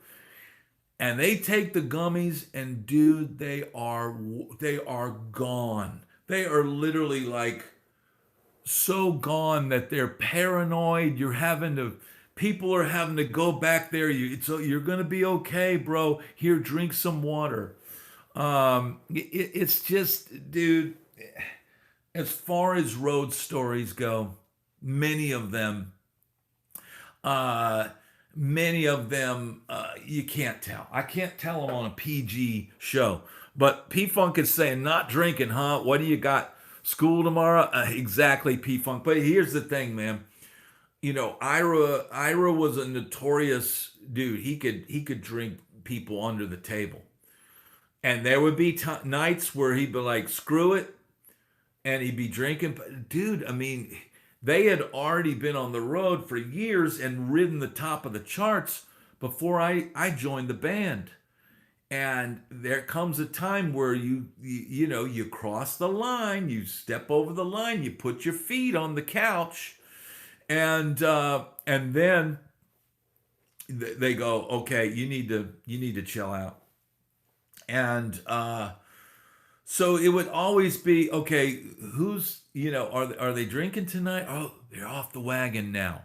And they take the gummies and dude, they are gone. They are literally like so gone that they're paranoid. People are having to go back there. You're going to be okay, bro. Here, drink some water. It's just, dude, as far as road stories go, many of them, you can't tell. I can't tell them on a PG show. But P-Funk is saying, not drinking, huh? What do you got? School tomorrow? Exactly, P-Funk. But here's the thing, man. Ira was a notorious dude. He could drink people under the table. And there would be nights where he'd be like, "Screw it," and he'd be drinking. But dude, I mean, they had already been on the road for years and ridden the top of the charts before I joined the band. And there comes a time where you cross the line, you step over the line, you put your feet on the couch, and then they go, okay, you need to chill out. And so it would always be, okay, who's, are they drinking tonight? Oh, they're off the wagon now.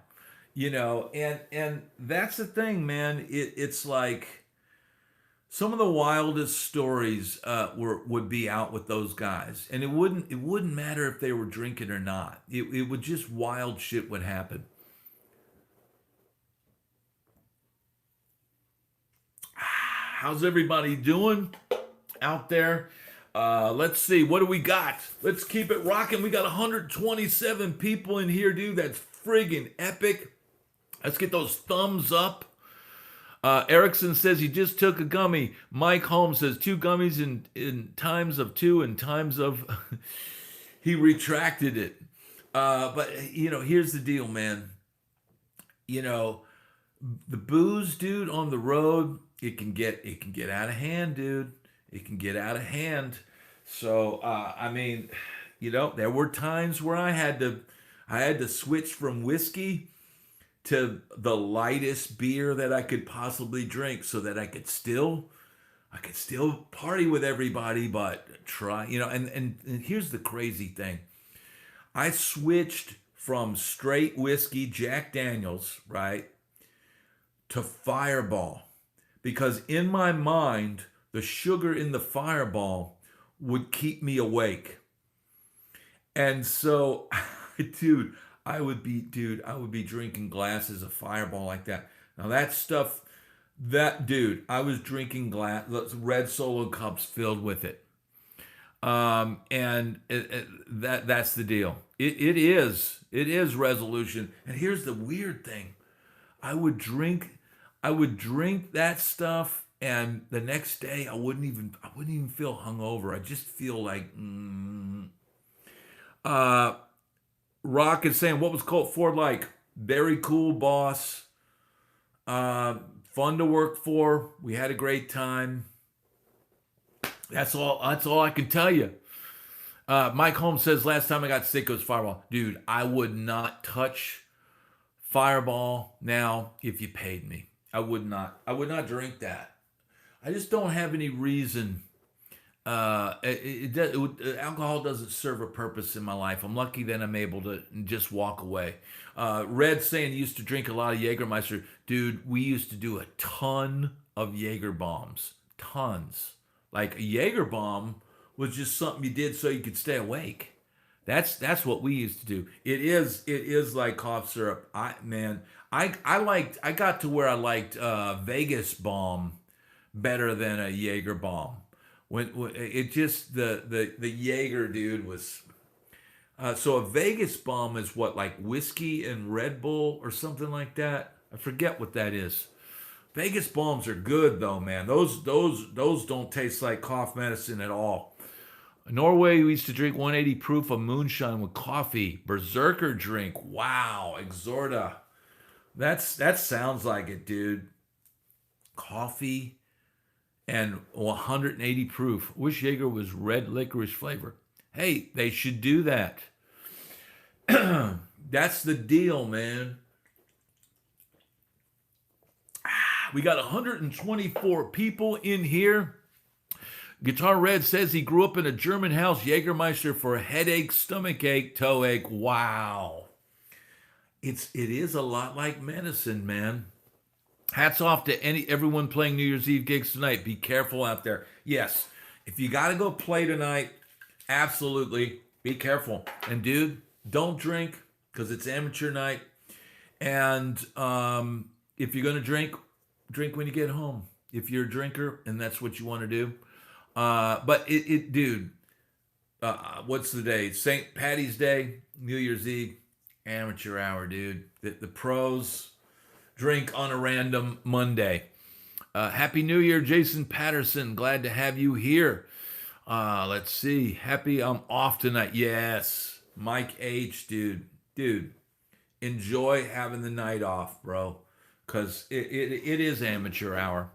And that's the thing, man. It's like some of the wildest stories would be out with those guys, and it wouldn't matter if they were drinking or not. It would just wild shit would happen. How's everybody doing out there? Let's see. What do we got? Let's keep it rocking. We got 127 people in here, dude. That's friggin' epic. Let's get those thumbs up. Erickson says he just took a gummy. Mike Holmes says 2 gummies in times of 2 and times of... he retracted it. But, here's the deal, man. You know, the booze, dude, on the road, it can get out of hand, dude. It can get out of hand. So I mean, there were times where I had to switch from whiskey to the lightest beer that I could possibly drink so that I could still party with everybody, but try, and here's the crazy thing. I switched from straight whiskey, Jack Daniels, right, to Fireball, because in my mind, the sugar in the Fireball would keep me awake. And so, dude, I would be drinking glasses of Fireball like that. Now that stuff, I was drinking red Solo cups filled with it. And that's the deal. It is resolution. And here's the weird thing: I would drink, that stuff, and the next day I wouldn't even feel hungover. I just feel like, uh, Rock is saying, what was Colt Ford like? Very cool boss. Fun to work for. We had a great time. That's all. That's all I can tell you. Mike Holmes says last time I got sick it was Fireball. Dude, I would not touch Fireball now if you paid me. I would not. I would not drink that. I just don't have any reason. Alcohol doesn't serve a purpose in my life. I'm lucky that I'm able to just walk away. Red saying he used to drink a lot of Jägermeister. Dude, we used to do a ton of Jaeger bombs. Tons. Like a Jaeger bomb was just something you did so you could stay awake. That's what we used to do. It is like cough syrup. I got to where I liked Vegas bomb better than a Jaeger bomb. When it just the Jaeger, dude, was so a Vegas bomb is what, like whiskey and Red Bull or something like that. I forget what that is. Vegas bombs are good though, man. Those don't taste like cough medicine at all. In Norway, we used to drink 180 proof of moonshine with coffee. Berserker drink. Wow, Exorta. That sounds like it, dude. Coffee and 180 proof. Wish Jaeger was red licorice flavor. Hey, they should do that. That's the deal, man. We got 124 people in here. Guitar Red says he grew up in a German house, Jägermeister for headache, stomach ache, toe ache. Wow. It is a lot like medicine, man. Hats off to everyone playing New Year's Eve gigs tonight. Be careful out there. Yes, if you got to go play tonight, absolutely be careful. And dude, don't drink because it's amateur night. And if you're going to drink when you get home. If you're a drinker and that's what you want to do. But dude, what's the day? St. Patty's Day, New Year's Eve. Amateur hour, dude. The pros drink on a random Monday. Happy New Year, Jason Patterson. Glad to have you here. Let's see. Happy I'm off tonight. Yes. Mike H, dude. Dude, enjoy having the night off, bro. Because it is amateur hour.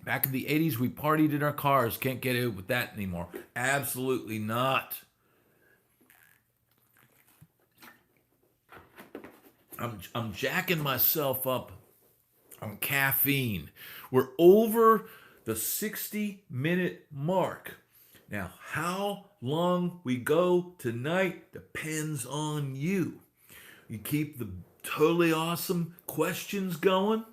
Back in the 80s, we partied in our cars. Can't get away with that anymore. Absolutely not. I'm jacking myself up on caffeine. We're over the 60-minute mark. Now, how long we go tonight depends on you. You keep the totally awesome questions going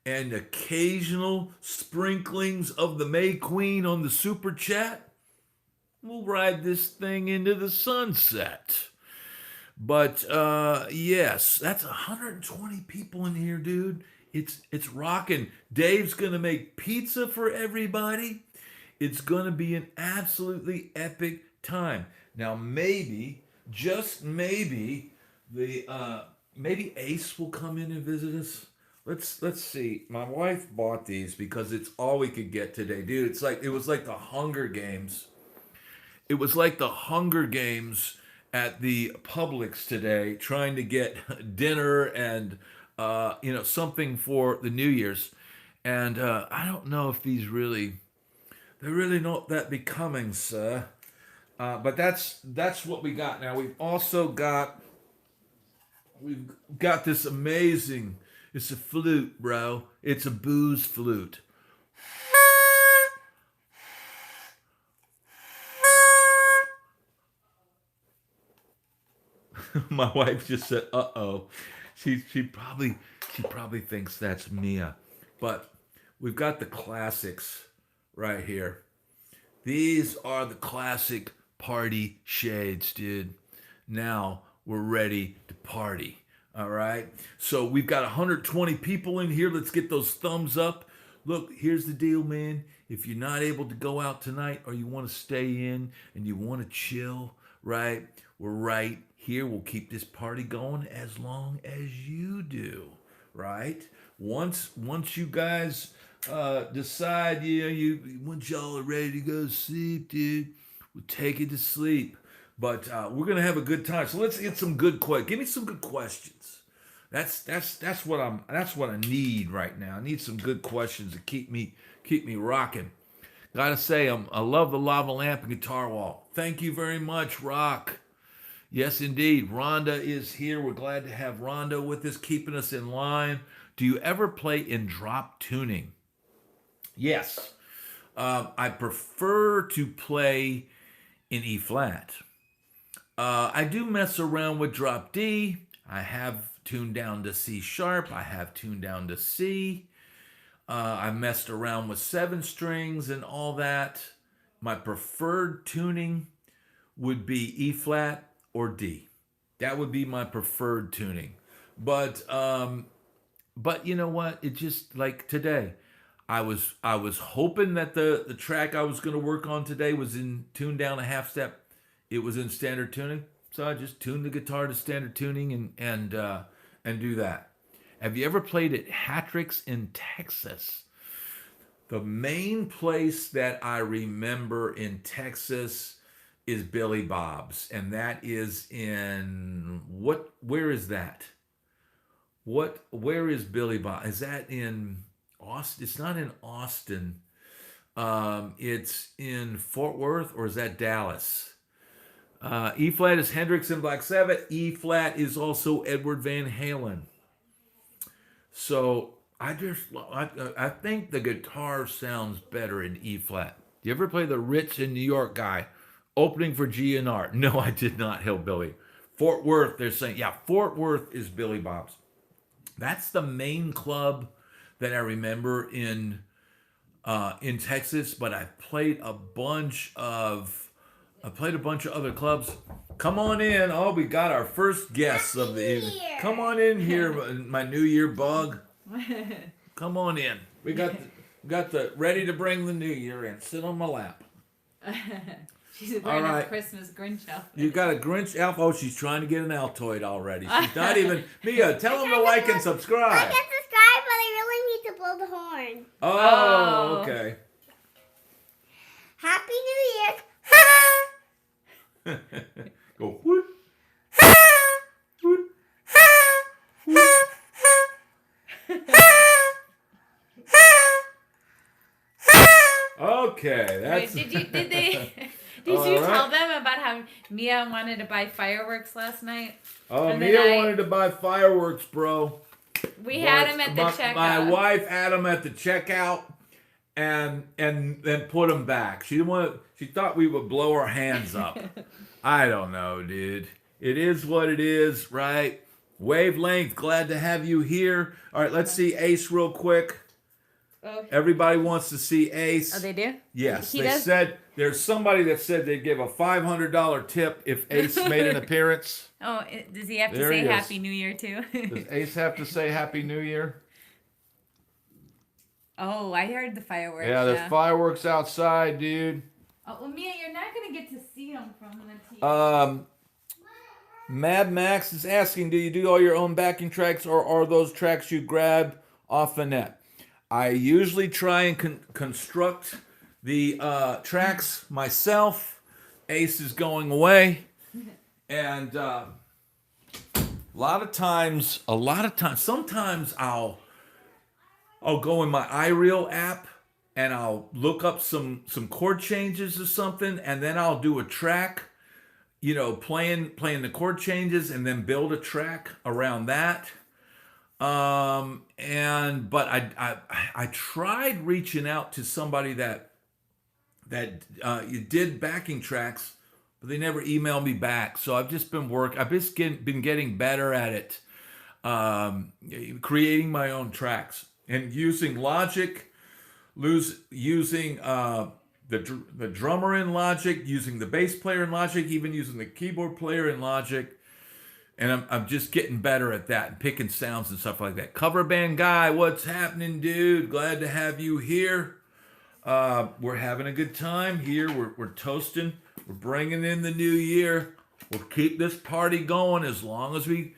and occasional sprinklings of the May Queen on the super chat. We'll ride this thing into the sunset. But yes, that's 120 people in here, dude. It's rocking. Dave's gonna make pizza for everybody. It's gonna be an absolutely epic time. Now maybe, just maybe, maybe Ace will come in and visit us. Let's see. My wife bought these because it's all we could get today, dude. It was like the Hunger Games. It was like the Hunger Games at the Publix today, trying to get dinner and something for the New Year's. And I don't know if they're really not that becoming, sir. But that's what we got. Now we've got this amazing. It's a flute, bro. It's a booze flute. My wife just said, "Uh-oh." She probably thinks that's Mia. But we've got the classics right here. These are the classic party shades, dude. Now we're ready to party. All right. So we've got 120 people in here. Let's get those thumbs up. Look, here's the deal, man. If you're not able to go out tonight or you want to stay in and you want to chill, right? We're right here. We'll keep this party going as long as you do, right? Once you guys decide, once y'all are ready to go to sleep, dude, we'll take it to sleep. But we're gonna have a good time. So let's get some good questions. Give me some good questions. That's what I need right now. I need some good questions to keep me rocking. Gotta say, I love the lava lamp and guitar wall. Thank you very much, Rock. Yes, indeed. Rhonda is here. We're glad to have Rhonda with us, keeping us in line. Do you ever play in drop tuning? Yes. I prefer to play in E flat. I do mess around with drop D. I have tuned down to C sharp. I have tuned down to C. I messed around with 7 strings and all that. My preferred tuning would be E flat or D. That would be my preferred tuning. But you know what? It just like today. I was hoping that the track I was going to work on today was in tuned down a half step. It was in standard tuning, so I just tuned the guitar to standard tuning and do that. Have you ever played at Hatrix in Texas? The main place that I remember in Texas is Billy Bob's, and that is in where is that? Where is Billy Bob? Is that in Austin? It's not in Austin. It's in Fort Worth, or is that Dallas? E flat is Hendrix and Black Sabbath. E flat is also Edward Van Halen. So I think the guitar sounds better in E flat. Do you ever play the Ritz in New York guy opening for GNR? No, I did not, Hillbilly. Fort Worth, they're saying, yeah, Fort Worth is Billy Bob's. That's the main club that I remember in Texas, but I've played a bunch of other clubs. Come on in. Oh, we got our first guests of the evening. Come on in here, my New Year bug. Come on in. We got the ready to bring the New Year in. Sit on my lap. She's wearing a Christmas Grinch outfit. You got a Grinch outfit? Oh, she's trying to get an Altoid already. She's not even... Mia, tell them to like and subscribe. Like and subscribe, but I really need to blow the horn. Oh, okay. Happy New Year. Go whoop. Whoop. Okay, that's... Wait, did you tell them about how Mia wanted to buy fireworks last night? Oh, Mia wanted to buy fireworks, bro. We had him at the checkout. My wife had him at the checkout and then put them back. She thought we would blow our hands up. I don't know, dude. It is what it is, right? Wavelength, glad to have you here. All right, let's see Ace real quick. Okay. Everybody wants to see Ace. Oh, they do? Yes. They said there's somebody that said they'd give a $500 tip if Ace made an appearance. Oh, does he have to say Happy New Year too? Does Ace have to say Happy New Year? Oh, I heard the fireworks. Yeah, there's fireworks outside, dude. Oh, well, Mia, you're not going to get to see them from the TV. Mad Max is asking, do you do all your own backing tracks or are those tracks you grab off the net? I usually try and construct the tracks myself. Ace is going away. And a lot of times, sometimes I'll go in my iReel app and I'll look up some chord changes or something, and then I'll do a track, playing the chord changes and then build a track around that. But I tried reaching out to somebody that did backing tracks, but they never emailed me back. So I've just been been getting better at it, creating my own tracks and using Logic, using the drummer in Logic, using the bass player in Logic, even using the keyboard player in Logic. And I'm just getting better at that and picking sounds and stuff like that. Cover band guy, what's happening, dude? Glad to have you here. We're having a good time here. We're toasting. We're bringing in the new year. We'll keep this party going as long as we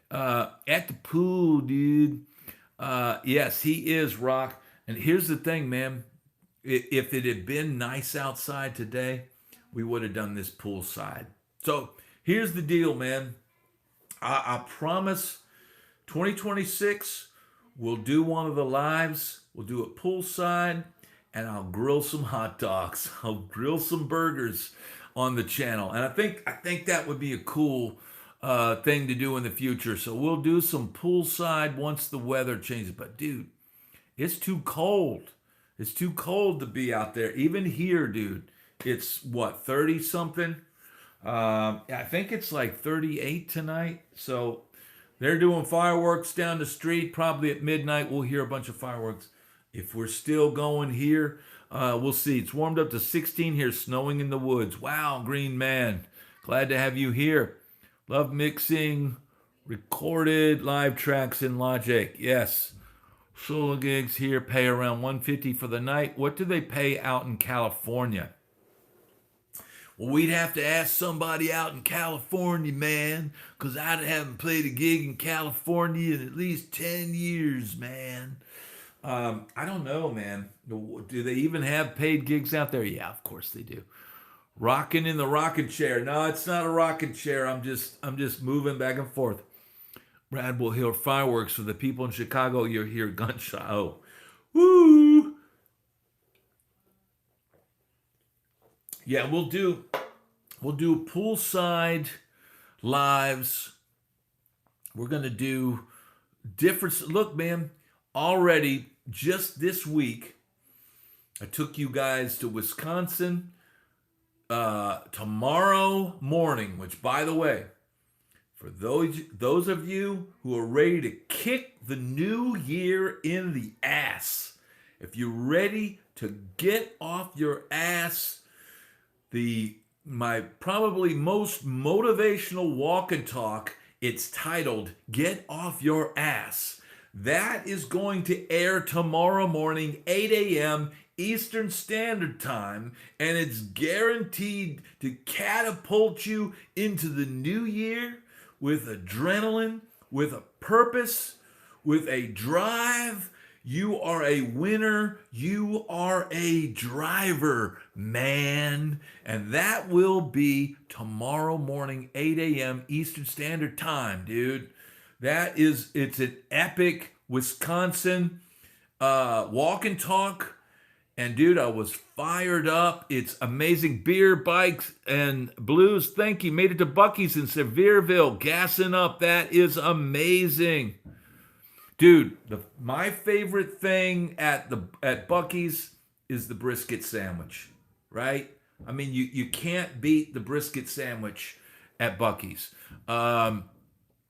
at the pool, dude. Yes, he is, Rock. And here's the thing, man. If it had been nice outside today, we would have done this poolside. So here's the deal, man. I promise 2026, we'll do one of the lives. We'll do it poolside, and I'll grill some hot dogs. I'll grill some burgers on the channel. And I think that would be a cool thing to do in the future. So we'll do some poolside once the weather changes. But, dude, it's too cold. It's too cold to be out there. Even here, dude, it's, 30-something? I think it's like 38 tonight. So they're doing fireworks down the street. Probably at midnight we'll hear a bunch of fireworks. If we're still going here, we'll see. It's warmed up to 16 here, snowing in the woods. Wow, Green Man. Glad to have you here. Love mixing recorded live tracks in Logic. Yes. Solo gigs here pay around $150 for the night. What do they pay out in California? Well, we'd have to ask somebody out in California, man, because I haven't played a gig in California in at least 10 years, man. I don't know, man. Do they even have paid gigs out there? Yeah, of course they do. Rocking in the rocking chair. No, it's not a rocking chair. I'm just moving back and forth. Brad will hear fireworks for the people in Chicago. You'll hear gunshot. Oh, woo! Yeah, we'll do poolside lives. We're gonna do different. Look, man, already just this week, I took you guys to Wisconsin. Tomorrow morning, which, by the way, for those of you who are ready to kick the new year in the ass, if you're ready to get off your ass, my probably most motivational walk and talk, it's titled Get Off Your Ass. That is going to air tomorrow morning, 8 a.m. Eastern Standard Time, and it's guaranteed to catapult you into the new year with adrenaline, with a purpose, with a drive. You are a winner. You are a driver, man. And that will be tomorrow morning, 8 a.m. Eastern Standard Time, dude. It's an epic Wisconsin walk and talk. And dude, I was fired up. It's amazing. Beer, bikes, and blues. Thank you. Made it to Buc-ee's in Sevierville. Gassing up. That is amazing. Dude, my favorite thing at Buc-ee's is the brisket sandwich, right? I mean, you can't beat the brisket sandwich at Buc-ee's. And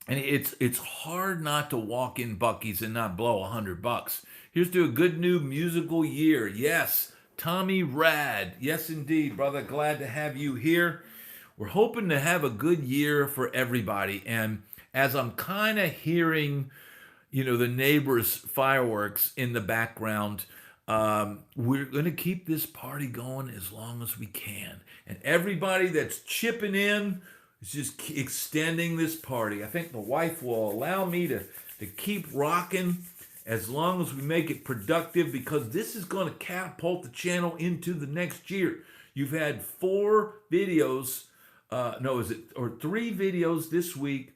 it's hard not to walk in Buc-ee's and not blow $100. Here's to a good new musical year. Yes, Tommy Rad. Yes, indeed, brother. Glad to have you here. We're hoping to have a good year for everybody. And as I'm kind of hearing, the neighbors' fireworks in the background, we're going to keep this party going as long as we can. And everybody that's chipping in is just extending this party. I think the wife will allow me to keep rocking as long as we make it productive, because this is going to catapult the channel into the next year. You've had 3 videos this week.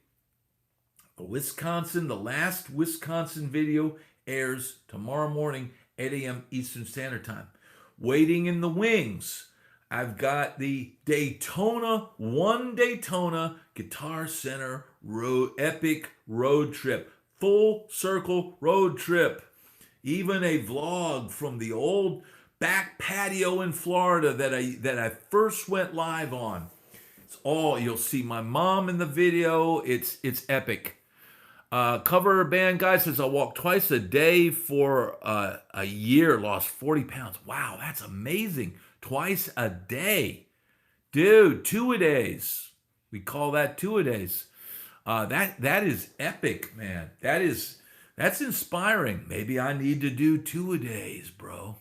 The last Wisconsin video airs tomorrow morning, 8 a.m. Eastern Standard Time. Waiting in the wings, I've got the Daytona Guitar Center epic road trip. Full circle road trip. Even a vlog from the old back patio in Florida that I first went live on. You'll see my mom in the video. It's epic. Cover band guy says I walk twice a day for a year, lost 40 pounds. Wow, that's amazing. Twice a day. Dude, 2-a-days. We call that 2-a-days. That is epic, man. That's inspiring. Maybe I need to do 2-a-days, bro.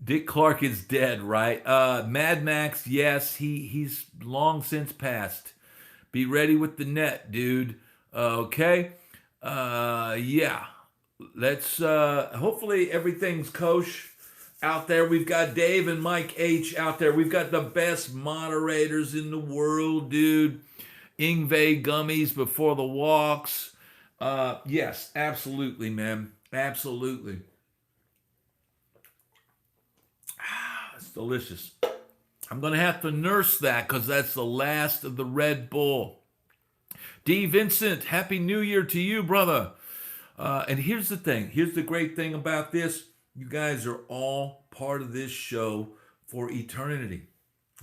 Dick Clark is dead, right? Mad Max, yes, he's long since passed. Be ready with the net, dude. Okay. Yeah. Let's hopefully everything's kosher out there. We've got Dave and Mike H out there. We've got the best moderators in the world, dude. Ingve gummies before the walks. Yes, absolutely, man. Absolutely. It's delicious. I'm going to have to nurse that because that's the last of the Red Bull. D. Vincent, Happy New Year to you, brother. And here's the thing. Here's the great thing about this. You guys are all part of this show for eternity.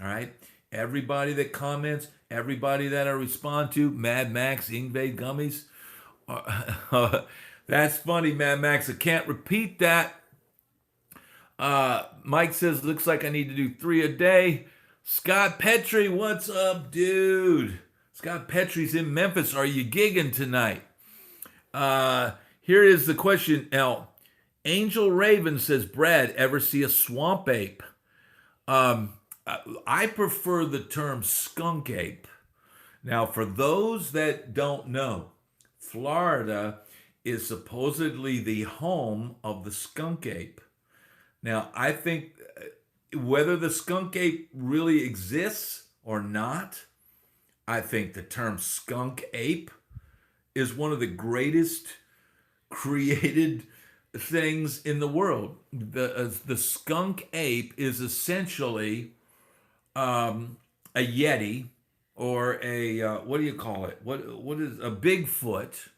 All right? Everybody that comments, everybody that I respond to, Mad Max, Ingve Gummies. That's funny, Mad Max. I can't repeat that. Mike says, looks like I need to do 3 a day. Scott Petrie, what's up, dude? Scott Petrie's in Memphis. Are you gigging tonight? Here is the question, L. Angel Raven says, Brad, ever see a swamp ape? I prefer the term skunk ape. Now, for those that don't know, Florida is supposedly the home of the skunk ape. Now, I think whether the skunk ape really exists or not, I think the term skunk ape is one of the greatest created things in the world. The skunk ape is essentially a Yeti or a what do you call it? What is a Bigfoot?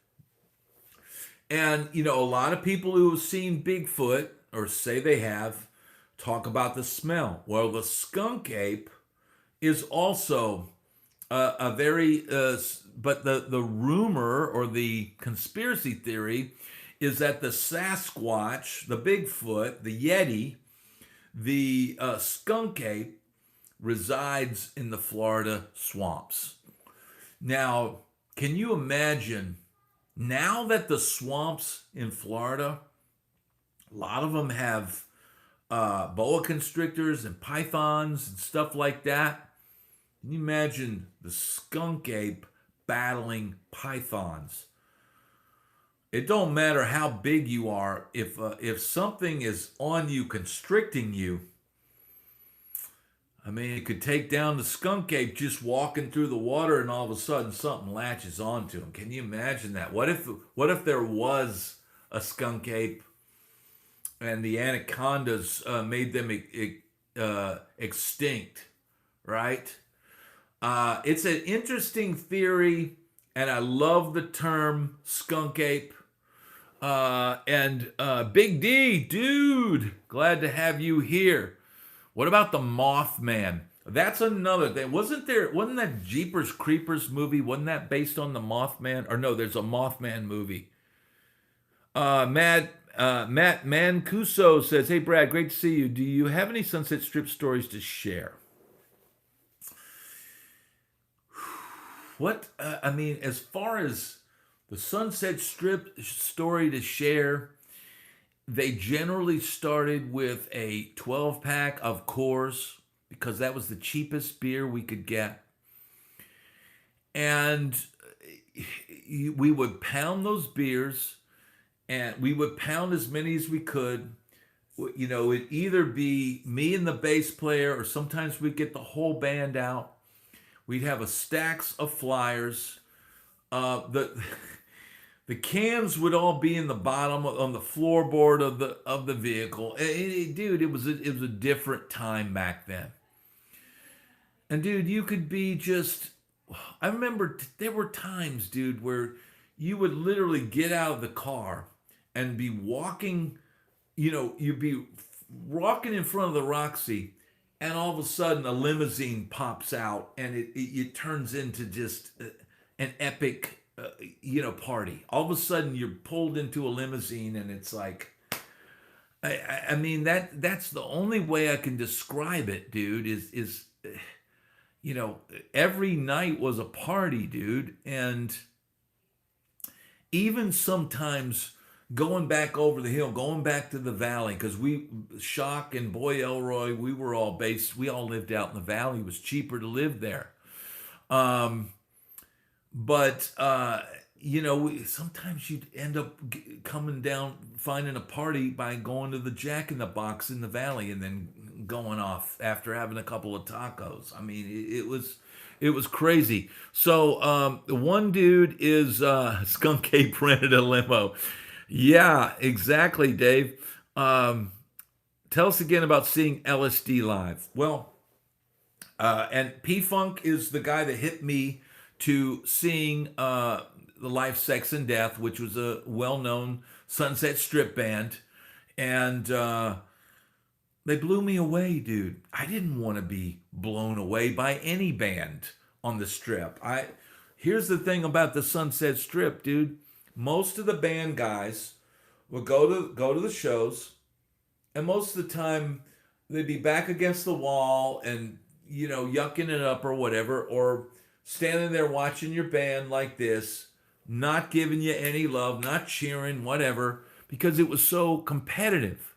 And a lot of people who have seen Bigfoot or say they have talk about the smell. Well, the skunk ape is also a very but the rumor or the conspiracy theory is that the Sasquatch, the Bigfoot, the Yeti, the skunk ape resides in the Florida swamps. Now, can you imagine, now that the swamps in Florida, a lot of them have boa constrictors and pythons and stuff like that. Can you imagine the skunk ape battling pythons? It don't matter how big you are. If something is on you, constricting you, I mean, it could take down the skunk ape just walking through the water, and all of a sudden something latches onto him. Can you imagine that? What if there was a skunk ape, and the anacondas made them extinct, right? It's an interesting theory, and I love the term skunk ape. And Big D, dude, glad to have you here. What about the Mothman? That's another thing. Wasn't that Jeepers Creepers movie? Wasn't that based on the Mothman? Or no, there's a Mothman movie. Matt Mancuso says, "Hey Brad, great to see you. Do you have any Sunset Strip stories to share?" What I mean, as far as the Sunset Strip story to share, they generally started with a 12-pack of Coors because that was the cheapest beer we could get. And we would pound those beers, and we would pound as many as we could. You know, it'd either be me and the bass player, or sometimes we'd get the whole band out. We'd have a stacks of flyers. The cans would all be in the bottom on the floorboard of the vehicle. Dude, it was a different time back then. And dude, you could be just. I remember there were times, dude, where you would literally get out of the car and be walking. You know, you'd be walking in front of the Roxy, and all of a sudden a limousine pops out, and it turns into just an epic. Party. All of a sudden you're pulled into a limousine, and it's like, I mean, that's the only way I can describe it, dude, is every night was a party, dude. And even sometimes going back over the hill, going back to the valley, because Shock and Boy Elroy, we all lived out in the valley. It was cheaper to live there. But sometimes you'd end up coming down, finding a party by going to the Jack in the Box in the valley, and then going off after having a couple of tacos. I mean, it was crazy. So one dude is Skunk Ape rented a limo. Yeah, exactly, Dave. Tell us again about seeing LSD live. Well, and P-Funk is the guy that hit me to seeing the Life, Sex, and Death, which was a well-known Sunset Strip band. And they blew me away, dude. I didn't want to be blown away by any band on the Strip. Here's the thing about the Sunset Strip, dude. Most of the band guys would go to the shows, and most of the time they'd be back against the wall and, yucking it up or whatever, or standing there watching your band like this, not giving you any love, not cheering, whatever, because it was so competitive.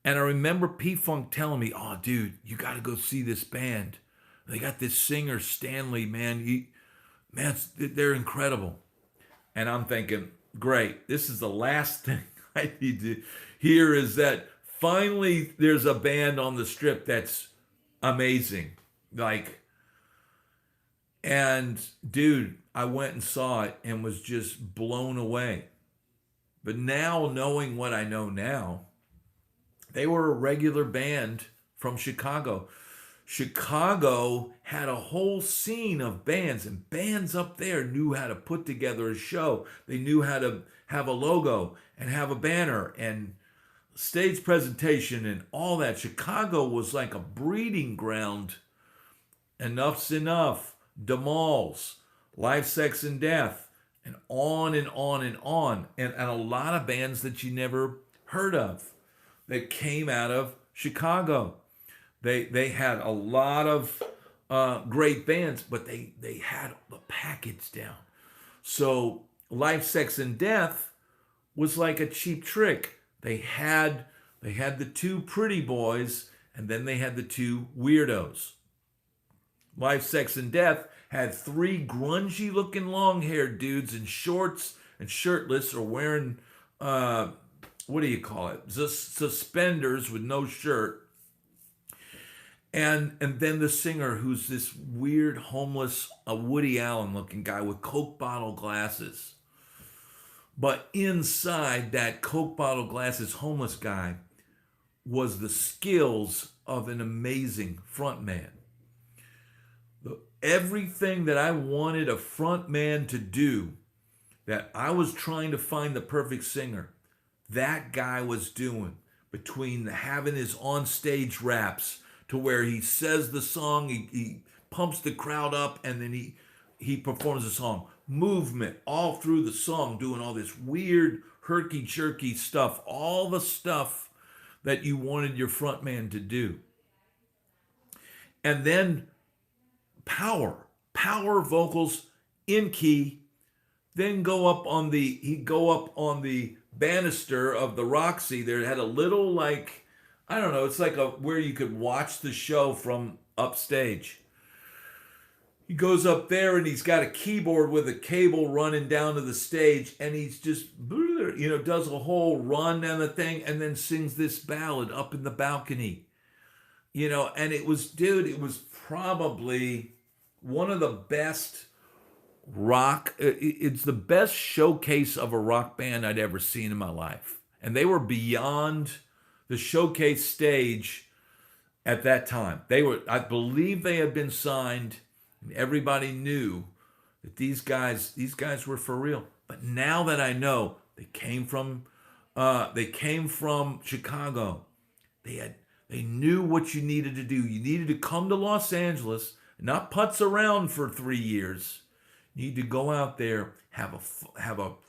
And I remember P-Funk telling me, "Oh, dude, you got to go see this band. They got this singer, Stanley, man. They're incredible." And I'm thinking, great, this is the last thing I need to hear, is that finally there's a band on the Strip that's amazing. And dude, I went and saw it and was just blown away. But now, knowing what I know now, they were a regular band from Chicago. Chicago had a whole scene of bands, and bands up there knew how to put together a show. They knew how to have a logo and have a banner and stage presentation and all that. Chicago was like a breeding ground. Enough's Enough, DeMauls, Life, Sex, and Death, and on and on and on. And a lot of bands that you never heard of that came out of Chicago. They had a lot of great bands, but they had the package down. So Life, Sex, and Death was like a cheap trick. They had They had the two pretty boys, and then they had the two weirdos. Life, Sex, and Death had three grungy looking long haired dudes in shorts and shirtless, or wearing, what do you call it? Suspenders with no shirt. And then the singer, who's this weird, homeless, Woody Allen looking guy with Coke bottle glasses. But inside that Coke bottle glasses homeless guy was the skills of an amazing frontman. Everything that I wanted a frontman to do, that I was trying to find the perfect singer, that guy was doing. Between having his on-stage raps, to where he says the song, he pumps the crowd up, and then he performs the song. Movement all through the song, doing all this weird herky-jerky stuff, all the stuff that you wanted your frontman to do. And then power vocals in key, then go up on the banister of the Roxy. There had a little, like, I don't know, it's like where you could watch the show from upstage. He goes up there and he's got a keyboard with a cable running down to the stage, and he's just, does a whole run down the thing, and then sings this ballad up in the balcony. And it was probably one of the best rock, it's the best showcase of a rock band I'd ever seen in my life. And they were beyond the showcase stage at that time. I believe they had been signed, and everybody knew that these guys were for real. But now that I know, they came from Chicago. They knew what you needed to do. You needed to come to Los Angeles, not putz around for 3 years. You need to go out there, have a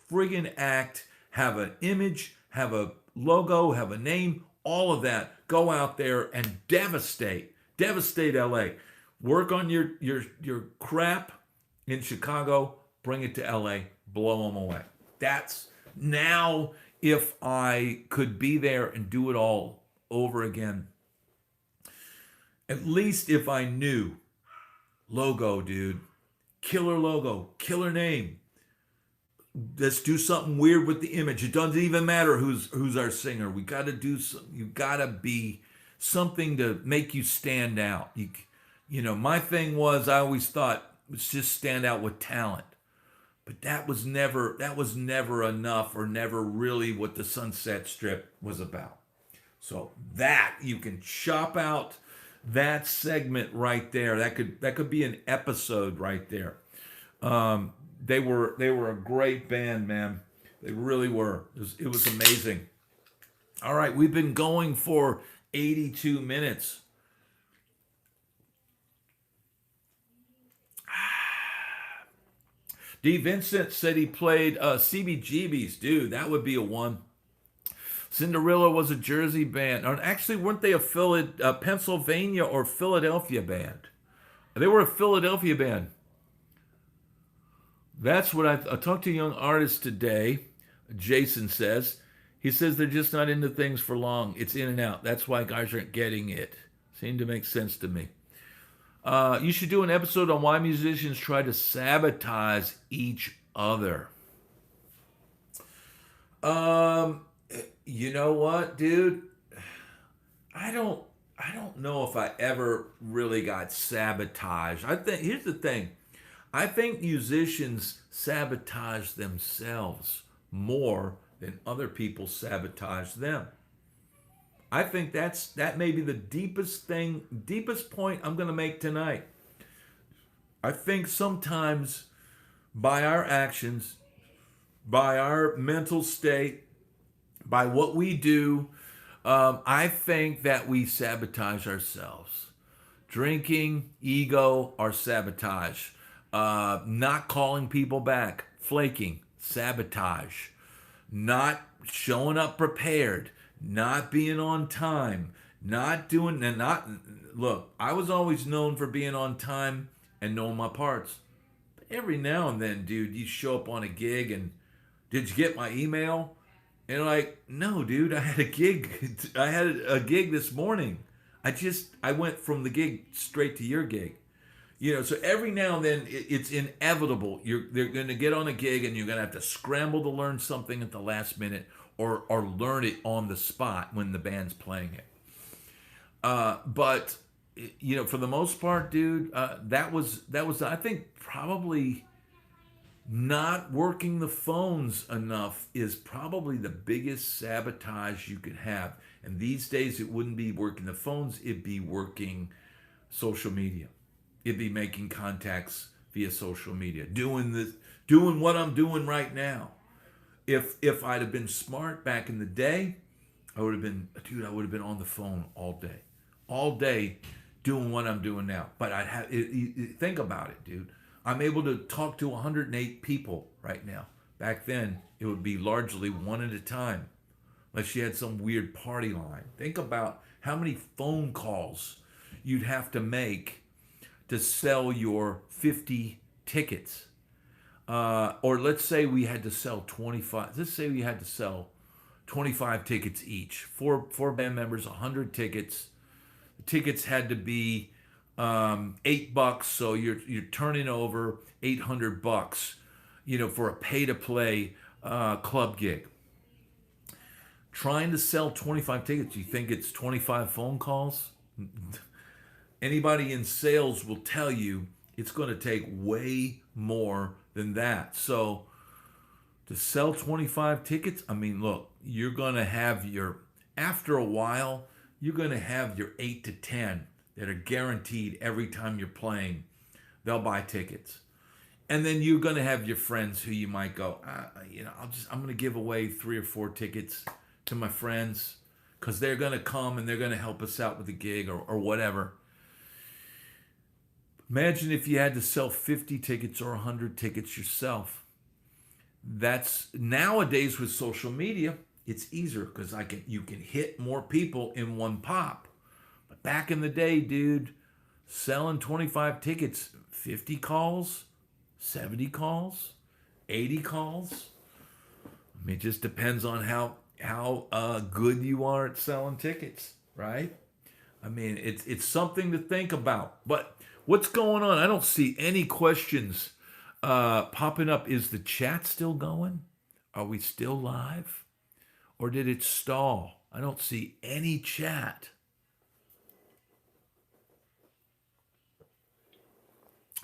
friggin' act, have an image, have a logo, have a name, all of that. Go out there and devastate LA. Work on your crap in Chicago, bring it to LA, blow them away. That's now, if I could be there and do it all over again. At least if I knew, logo, dude, killer logo, killer name. Let's do something weird with the image. It doesn't even matter who's our singer. We got to do some. You got to be something to make you stand out. My thing was, I always thought, let's just stand out with talent. But that was never enough, or never really what the Sunset Strip was about. So that, you can chop out that segment right there. That could be an episode right there. They were a great band, man. They really were. It was amazing. All right, we've been going for 82 minutes. D. Vincent said he played CBGB's. Dude, that would be a one. Cinderella was a Jersey band. Actually, weren't they a Pennsylvania or Philadelphia band? They were a Philadelphia band. That's what I talked to a young artist today. Jason says. He says they're just not into things for long. It's in and out. That's why guys aren't getting it. Seemed to make sense to me. You should do an episode on why musicians try to sabotage each other. You know what, dude? I don't know if I ever really got sabotaged. Here's the thing. I think musicians sabotage themselves more than other people sabotage them. I think that may be the deepest point I'm going to make tonight. I think sometimes by our actions, by our mental state, by what we do, I think that we sabotage ourselves. Drinking, ego, are sabotage. Not calling people back, flaking, sabotage. Not showing up prepared, not being on time, look, I was always known for being on time and knowing my parts. But every now and then, dude, you show up on a gig and, did you get my email? And like, no, dude, I had a gig. I had a gig this morning. I went from the gig straight to your gig. So every now and then it's inevitable. They're going to get on a gig and you're going to have to scramble to learn something at the last minute or learn it on the spot when the band's playing it. But for the most part, dude, that was I think probably not working the phones enough is probably the biggest sabotage you could have. And these days it wouldn't be working the phones, it'd be working social media. It'd be making contacts via social media, doing what I'm doing right now. If I'd have been smart back in the day, I would have been on the phone all day doing what I'm doing now. But think about it, dude. I'm able to talk to 108 people right now. Back then, it would be largely one at a time, unless you had some weird party line. Think about how many phone calls you'd have to make to sell your 50 tickets. Or let's say we had to sell 25. Let's say we had to sell 25 tickets each. Four band members, 100 tickets. The tickets had to be $8, so you're turning over $800, for a pay-to-play club gig. Trying to sell 25 tickets, you think it's 25 phone calls? Anybody in sales will tell you it's going to take way more than that. So to sell 25 tickets, I mean, look, you're going to have after a while, you're going to have your 8 to 10 that are guaranteed every time you're playing. They'll buy tickets. And then you're going to have your friends who you might go, I'm going to give away 3 or 4 tickets to my friends because they're going to come and they're going to help us out with the gig or whatever. Imagine if you had to sell 50 tickets or 100 tickets yourself. That's nowadays with social media, it's easier because you can hit more people in one pop. But back in the day, dude, selling 25 tickets, 50 calls, 70 calls, 80 calls. I mean, it just depends on how good you are at selling tickets, right? I mean, it's something to think about. But what's going on? I don't see any questions popping up. Is the chat still going? Are we still live? Or did it stall? I don't see any chat.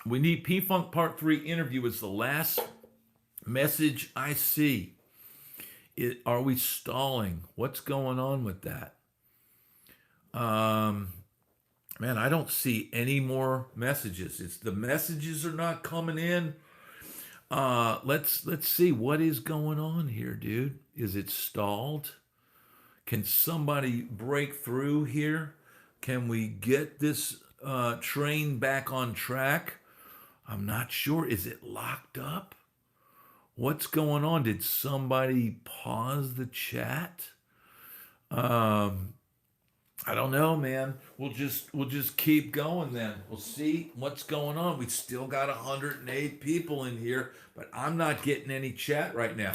We need P-Funk Part 3 interview is the last message I see. Are we stalling? What's going on with that? Man, I don't see any more messages. The messages are not coming in. Let's see what is going on here, dude. Is it stalled? Can somebody break through here? Can we get this train back on track? I'm not sure. Is it locked up? What's going on? Did somebody pause the chat? I don't know, man. We'll just keep going then. We'll see what's going on. We still got 108 people in here, but I'm not getting any chat right now.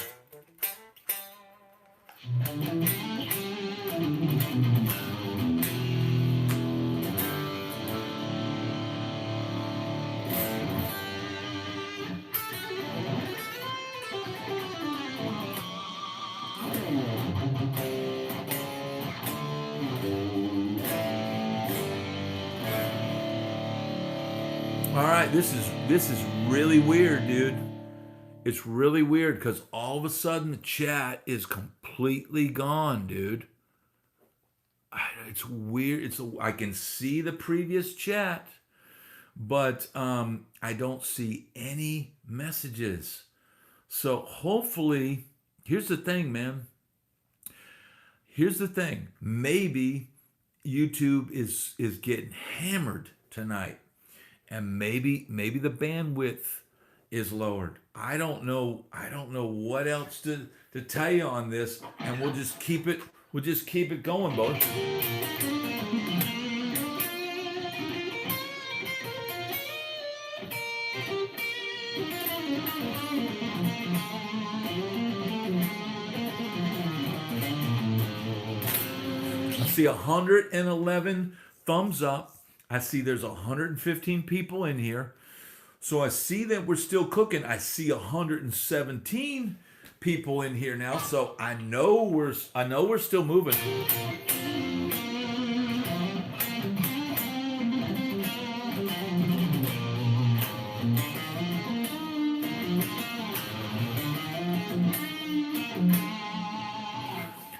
All right, this is really weird, dude. It's really weird because all of a sudden the chat is completely gone, dude. It's weird. I can see the previous chat, but I don't see any messages. So hopefully, here's the thing, man. Here's the thing. Maybe YouTube is getting hammered tonight. And maybe the bandwidth is lowered. I don't know what else to tell you on this, and we'll just keep it going, boys. see 111 thumbs up. I see there's 115 people in here. So I see that we're still cooking. I see 117 people in here now. So I know we're still moving.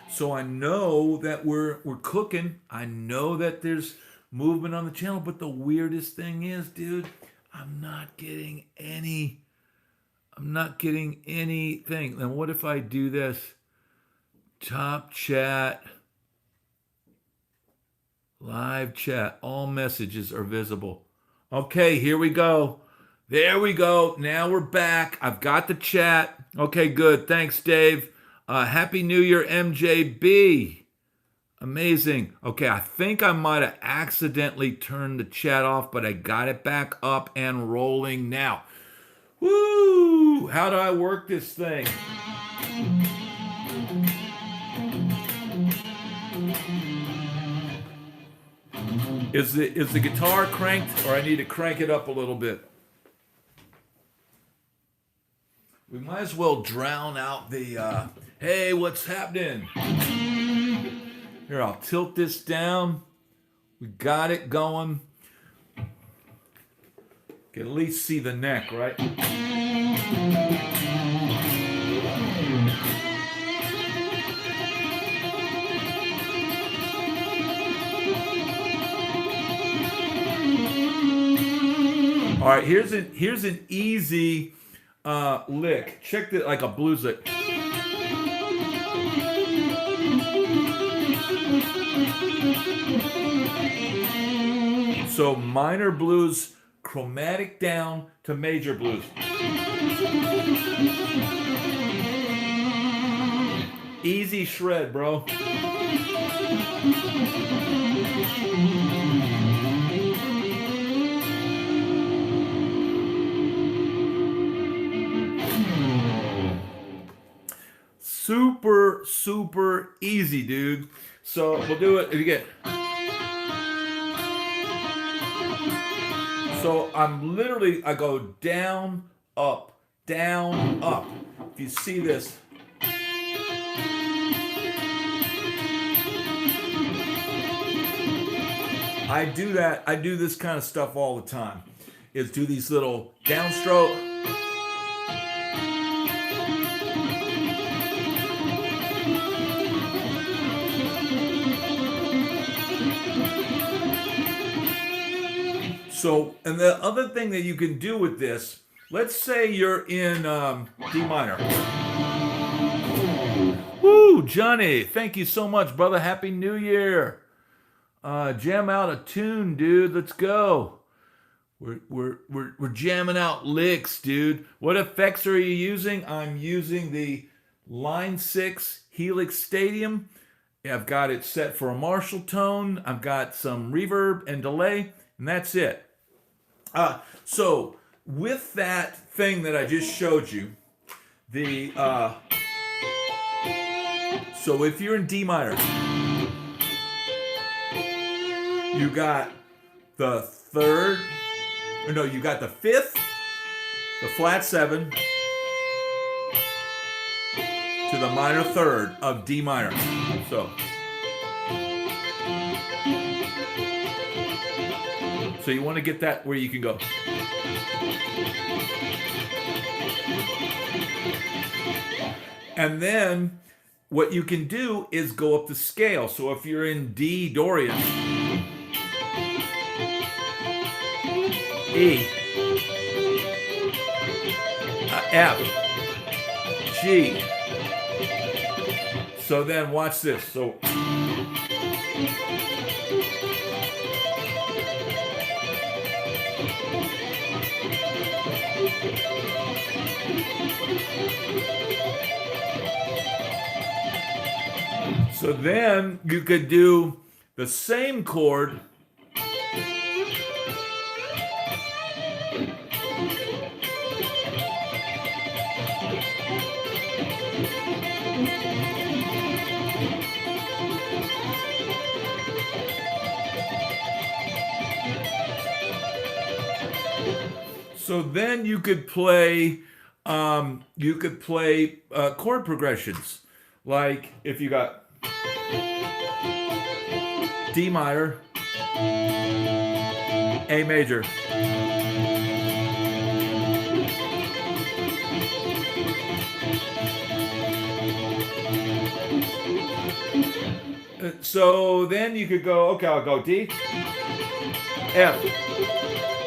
So I know that we're cooking. I know that there's movement on the channel, but the weirdest thing is, dude, I'm not getting anything. And what if I do this? Top chat, live chat, all messages are visible. Okay, here we go. There we go. Now we're back. I've got the chat. Okay, good. Thanks, Dave. Happy New Year, MJB. Amazing. Okay, I think I might have accidentally turned the chat off, but I got it back up and rolling now. Woo! How do I work this thing? Is the guitar cranked, or I need to crank it up a little bit? We might as well drown out the, hey, what's happening? Here, I'll tilt this down. We got it going. Can at least see the neck, right? All right, here's an easy lick. Check it like a blues lick. So minor blues, chromatic down to major blues. Easy shred, bro. Super, super easy, dude. So we'll do it again. So I go down, up, down, up. If you see this. I do this kind of stuff all the time. Is do these little downstroke. So, and the other thing that you can do with this, let's say you're in D minor. Woo, Johnny, thank you so much, brother. Happy New Year. Jam out a tune, dude. Let's go. We're jamming out licks, dude. What effects are you using? I'm using the Line 6 Helix Stadium. I've got it set for a Marshall tone. I've got some reverb and delay, and that's it. So with that thing that I just showed you, so if you're in D minor, you got the third, or no, you got the fifth, the flat 7 to the minor third of D minor. So you want to get that where you can go. And then what you can do is go up the scale. So if you're in D Dorian, E, F, G. So then watch this. So then you could do the same chord So then you could play chord progressions. Like if you got D minor, A major. So then you could go, okay, I'll go D, F,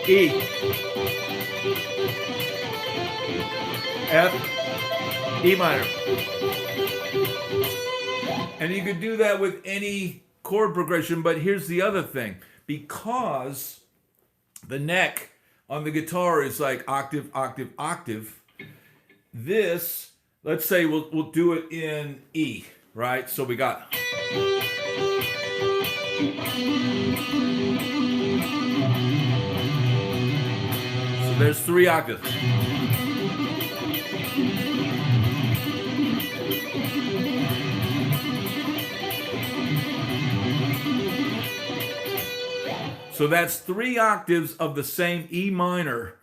E, F, E minor. And you could do that with any chord progression, but here's the other thing. Because the neck on the guitar is like octave, octave, octave, this, let's say we'll do it in E, right? So we got... So there's 3 octaves. So that's 3 octaves of the same E minor.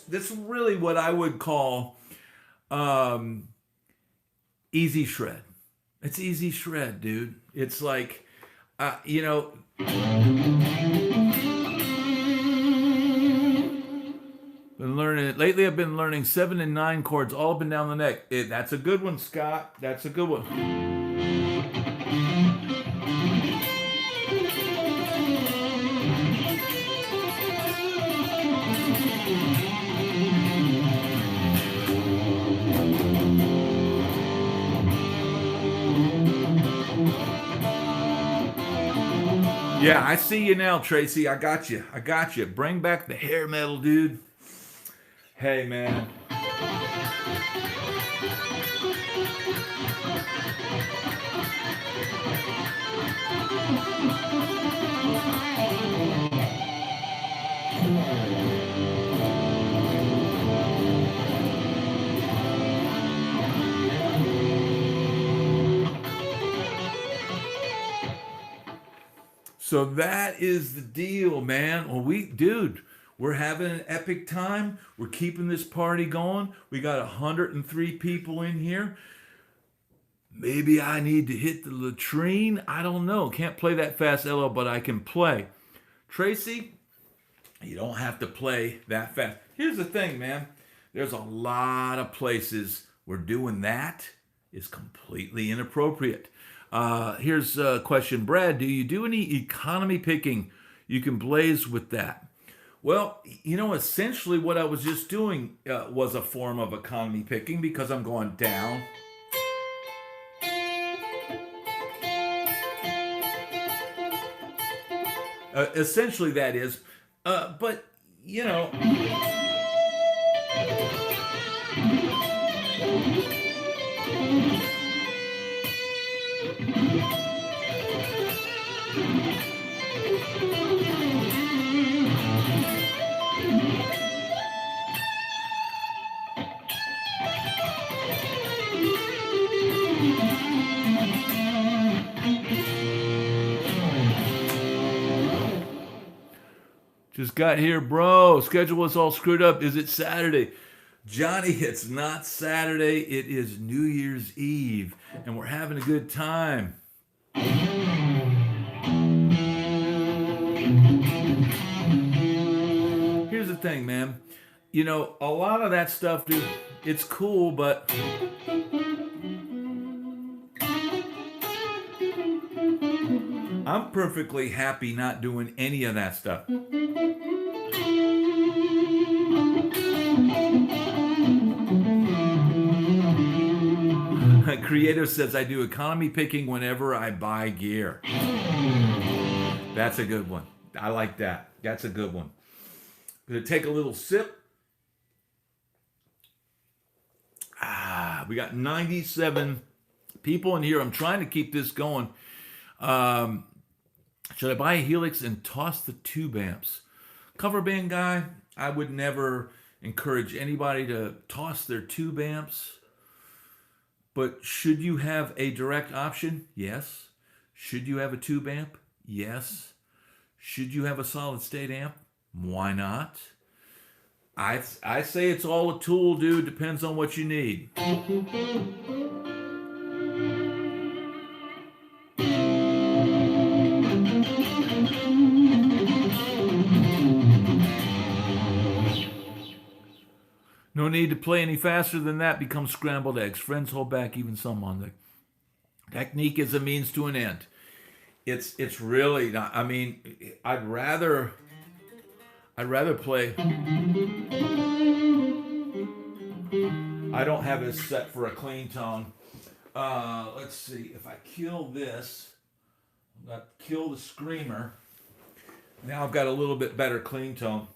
That's really what I would call easy shred. It's easy shred, dude. It's like, you know, been learning it lately. I've been learning 7 and 9 chords all up and down the neck. That's a good one, Scott. That's a good one. Yeah, I see you now, Tracy. I got you. I got you. Bring back the hair metal, dude. Hey, man. So that is the deal, man. Well, we're having an epic time. We're keeping this party going. We got 103 people in here. Maybe I need to hit the latrine. I don't know. Can't play that fast, LL, but I can play. Tracy, you don't have to play that fast. Here's the thing, man. There's a lot of places where doing that is completely inappropriate. Here's a question. Brad, do you do any economy picking? You can blaze with that. Well, you know, essentially what I was just doing was a form of economy picking because I'm going down. Essentially that is. But, you know... Just got here, bro. Schedule was all screwed up. Is it Saturday? Johnny, it's not Saturday. It is New Year's Eve, and we're having a good time. Here's the thing, man. You know, a lot of that stuff, dude, it's cool, but... I'm perfectly happy not doing any of that stuff. Creative says I do economy picking whenever I buy gear. That's a good one. I like that. That's a good one. Gonna take a little sip. We got 97 people in here. I'm trying to keep this going. Should I buy a Helix and toss the tube amps? Cover band guy, I would never encourage anybody to toss their tube amps. But should you have a direct option? Yes. Should you have a tube amp? Yes. Should you have a solid state amp? Why not? I say it's all a tool, dude. Depends on what you need. No need to play any faster than that. Becomes scrambled eggs. Friends hold back even some on the technique is a means to an end. It's really not. I mean, I'd rather play. I don't have it set for a clean tone. Let's see. If I kill this, I'm gonna kill the screamer. Now I've got a little bit better clean tone.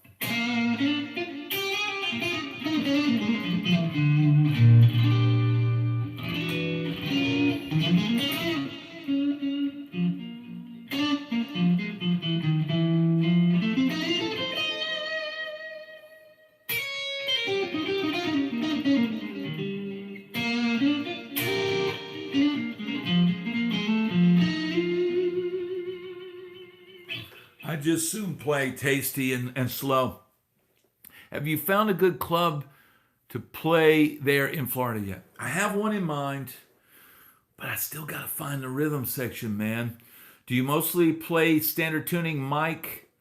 I just soon play tasty and slow. Have you found a good club to play there in Florida yet? I have one in mind, but I still got to find the rhythm section, man. Do you mostly play standard tuning mic?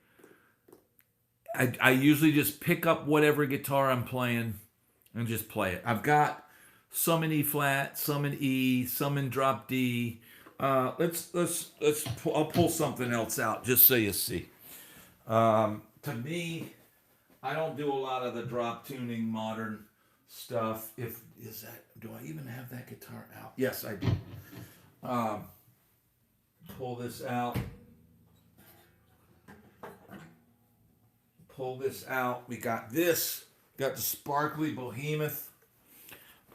I usually just pick up whatever guitar I'm playing and just play it. I've got some in E flat, some in E, some in drop D. I'll pull something else out just so you see. To me, I don't do a lot of the drop tuning modern stuff. Do I even have that guitar out? Yes, I do. Pull this out. Pull this out. We got this. Got the sparkly behemoth.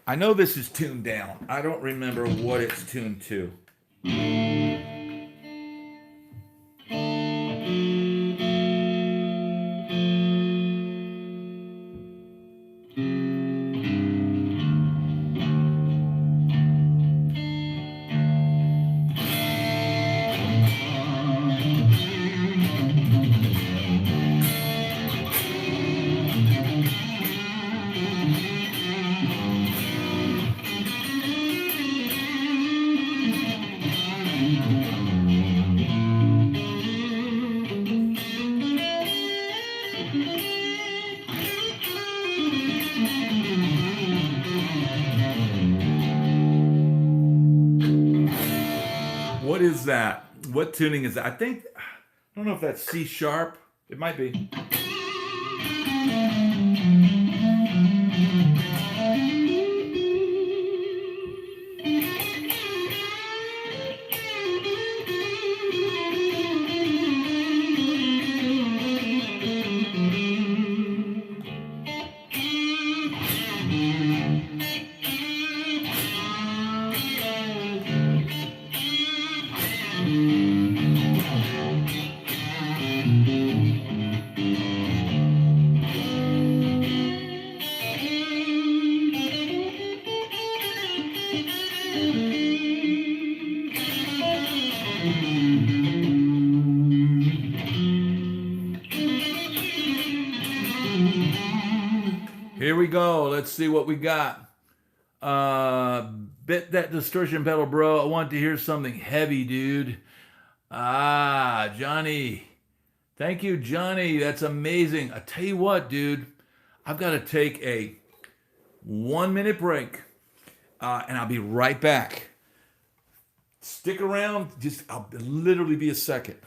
I know this is tuned down. I don't remember what it's tuned to. What is that? What tuning is that? I don't know if that's C sharp. It might be. Here we go. Let's see what we got. Bit that distortion pedal, bro. I want to hear something heavy, dude. Johnny. Thank you, Johnny. That's amazing. I tell you what, dude. I've got to take a 1-minute break, and I'll be right back. Stick around. I'll literally be a second.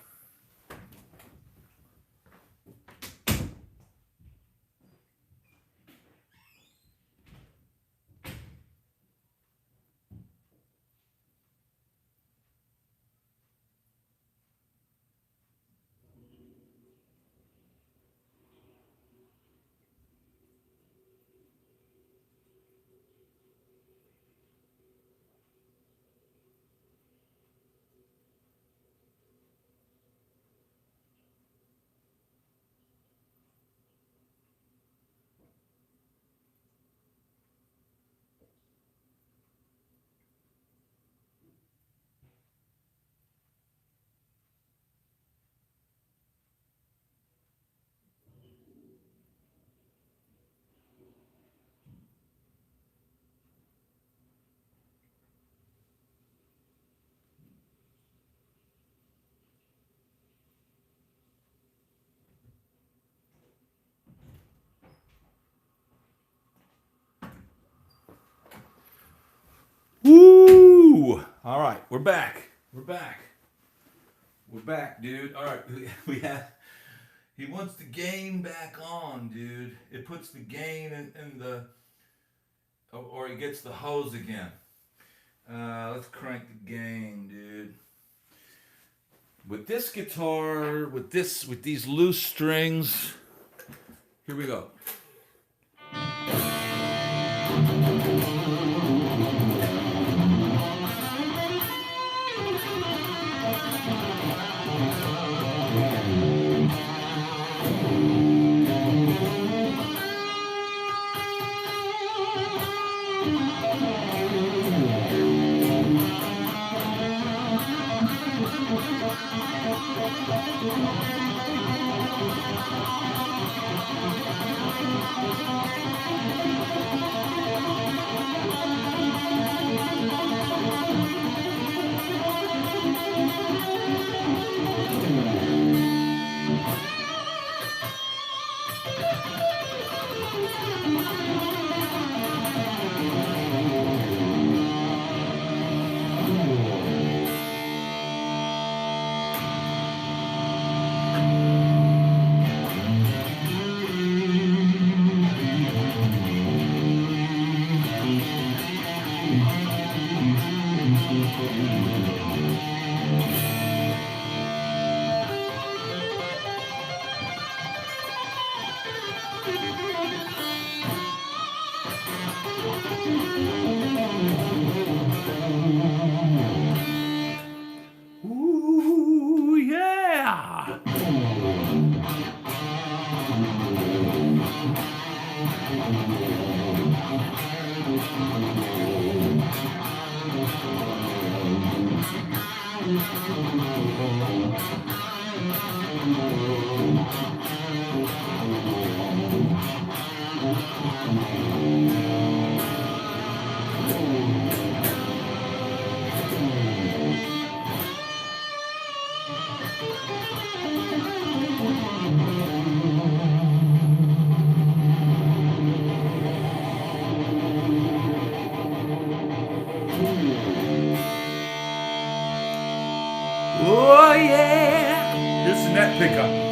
All right, we're back. We're back. We're back, dude. All right, we have. He wants the gain back on, dude. It puts the gain in the, or he gets the hose again. Let's crank the gain, dude. With this guitar, with these loose strings, here we go. Ooh, yeah! Oh yeah! Listen to that pickup.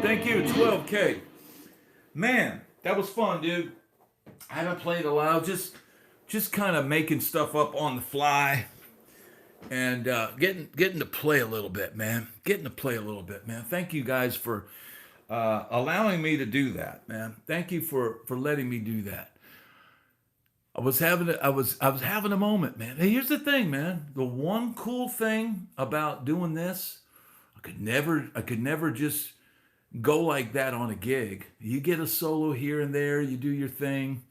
Thank you, 12K. Man, that was fun, dude. I haven't played a while, just kind of making stuff up on the fly and getting to play a little bit, man. Thank you guys for allowing me to do that, man. Thank you for letting me do that. I was having a moment, man. Hey, here's the thing, man. The one cool thing about doing this, I could never just go like that on a gig. You get a solo here and there, you do your thing.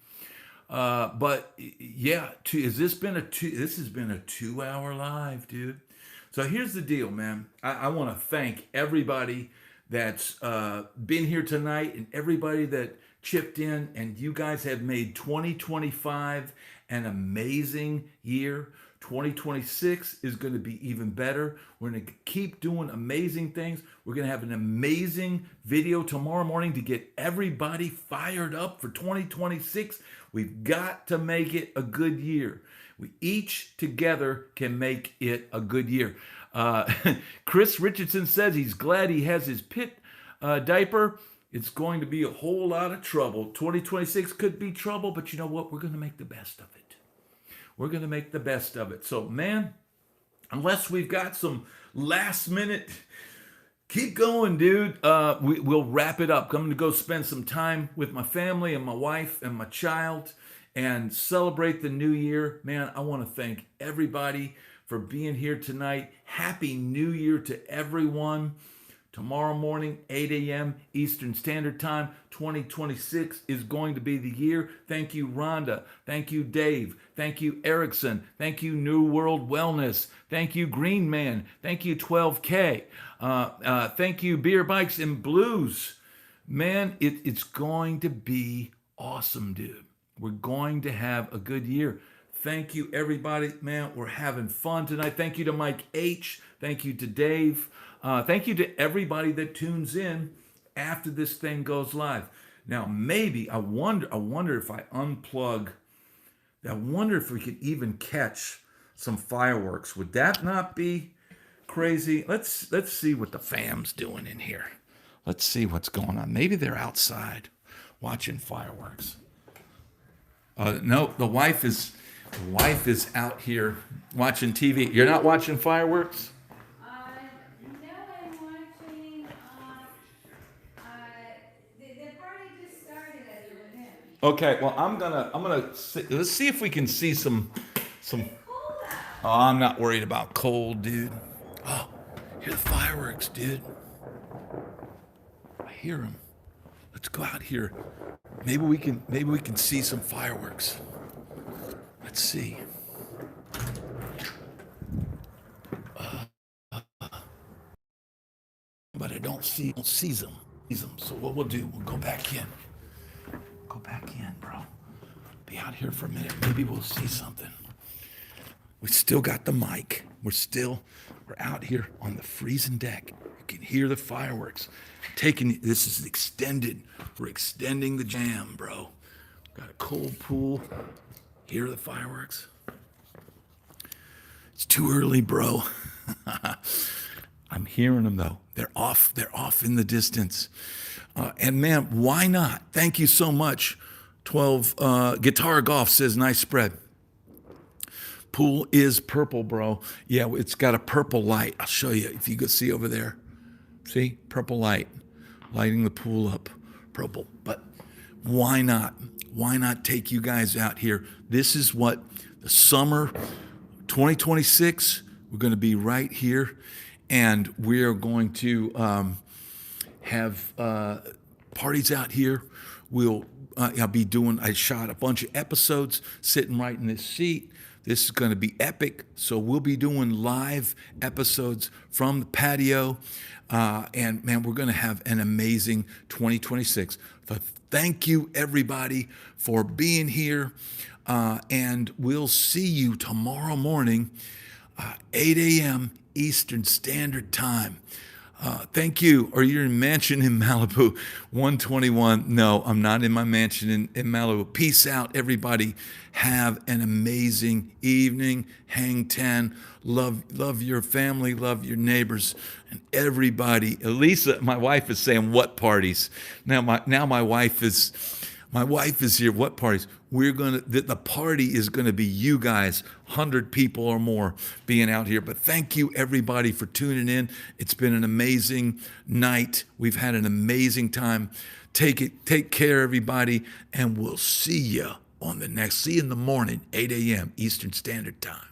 But yeah, this has been a 2-hour live, dude. So here's the deal, man. I want to thank everybody that's been here tonight and everybody that chipped in, and you guys have made 2025 an amazing year. 2026 is going to be even better. We're going to keep doing amazing things. We're going to have an amazing video tomorrow morning to get everybody fired up for 2026. We've got to make it a good year. We each together can make it a good year. Chris Richardson says he's glad he has his pit diaper. It's going to be a whole lot of trouble. 2026 could be trouble, but you know what? We're going to make the best of it. We're going to make the best of it. So, man, unless we've got some last minute, keep going, dude. We'll wrap it up. I'm going to go spend some time with my family and my wife and my child and celebrate the new year. Man, I want to thank everybody for being here tonight. Happy New Year to everyone. Tomorrow morning, 8 a.m. Eastern Standard Time, 2026 is going to be the year. Thank you, Rhonda. Thank you, Dave. Thank you, Erickson. Thank you, New World Wellness. Thank you, Green Man. Thank you, 12K. Thank you, Beer Bikes and Blues. Man, it's going to be awesome, dude. We're going to have a good year. Thank you, everybody. Man, we're having fun tonight. Thank you to Mike H. Thank you to Dave. Thank you to everybody that tunes in after this thing goes live. Now, maybe I wonder if I unplug. I wonder if we could even catch some fireworks. Would that not be crazy? Let's see what the fam's doing in here. Let's see what's going on. Maybe they're outside watching fireworks. No, the wife is out here watching TV. You're not watching fireworks? Okay, well, let's see if we can see some. Oh, I'm not worried about cold, dude. Oh, hear the fireworks, dude. I hear them. Let's go out here. Maybe we can see some fireworks. Let's see. But I don't see them. So what we'll do, we'll go back in. Go back in, bro. Be out here for a minute. Maybe we'll see something. We still got the mic. We're out here on the freezing deck. can hear the fireworks. This is extended. We're extending the jam, bro. Got a cold pool. Hear the fireworks. It's too early, bro. I'm hearing them though. They're off in the distance. And man, why not? Thank you so much. 12 Guitar Golf says nice spread. Pool is purple, bro. Yeah, it's got a purple light. I'll show you if you could see over there. See? Purple light. Lighting the pool up. Purple. But why not? Why not take you guys out here? This is what the summer 2026, we're going to be right here. And we are going to have parties out here. I shot a bunch of episodes sitting right in this seat. This is going to be epic. So we'll be doing live episodes from the patio. And man, we're going to have an amazing 2026. So thank you, everybody, for being here. And we'll see you tomorrow morning, 8 a.m. Eastern Standard Time. Thank you. Or you're in mansion in Malibu, 121. No, I'm not in my mansion in Malibu. Peace out, everybody. Have an amazing evening. Hang 10. Love your family. Love your neighbors and everybody. Elisa, my wife, is saying what parties? Now my wife is here. What parties? The party is gonna be you guys, 100 people or more being out here. But thank you everybody for tuning in. It's been an amazing night. We've had an amazing time. Take care, everybody, and we'll see you in the morning, 8 a.m. Eastern Standard Time.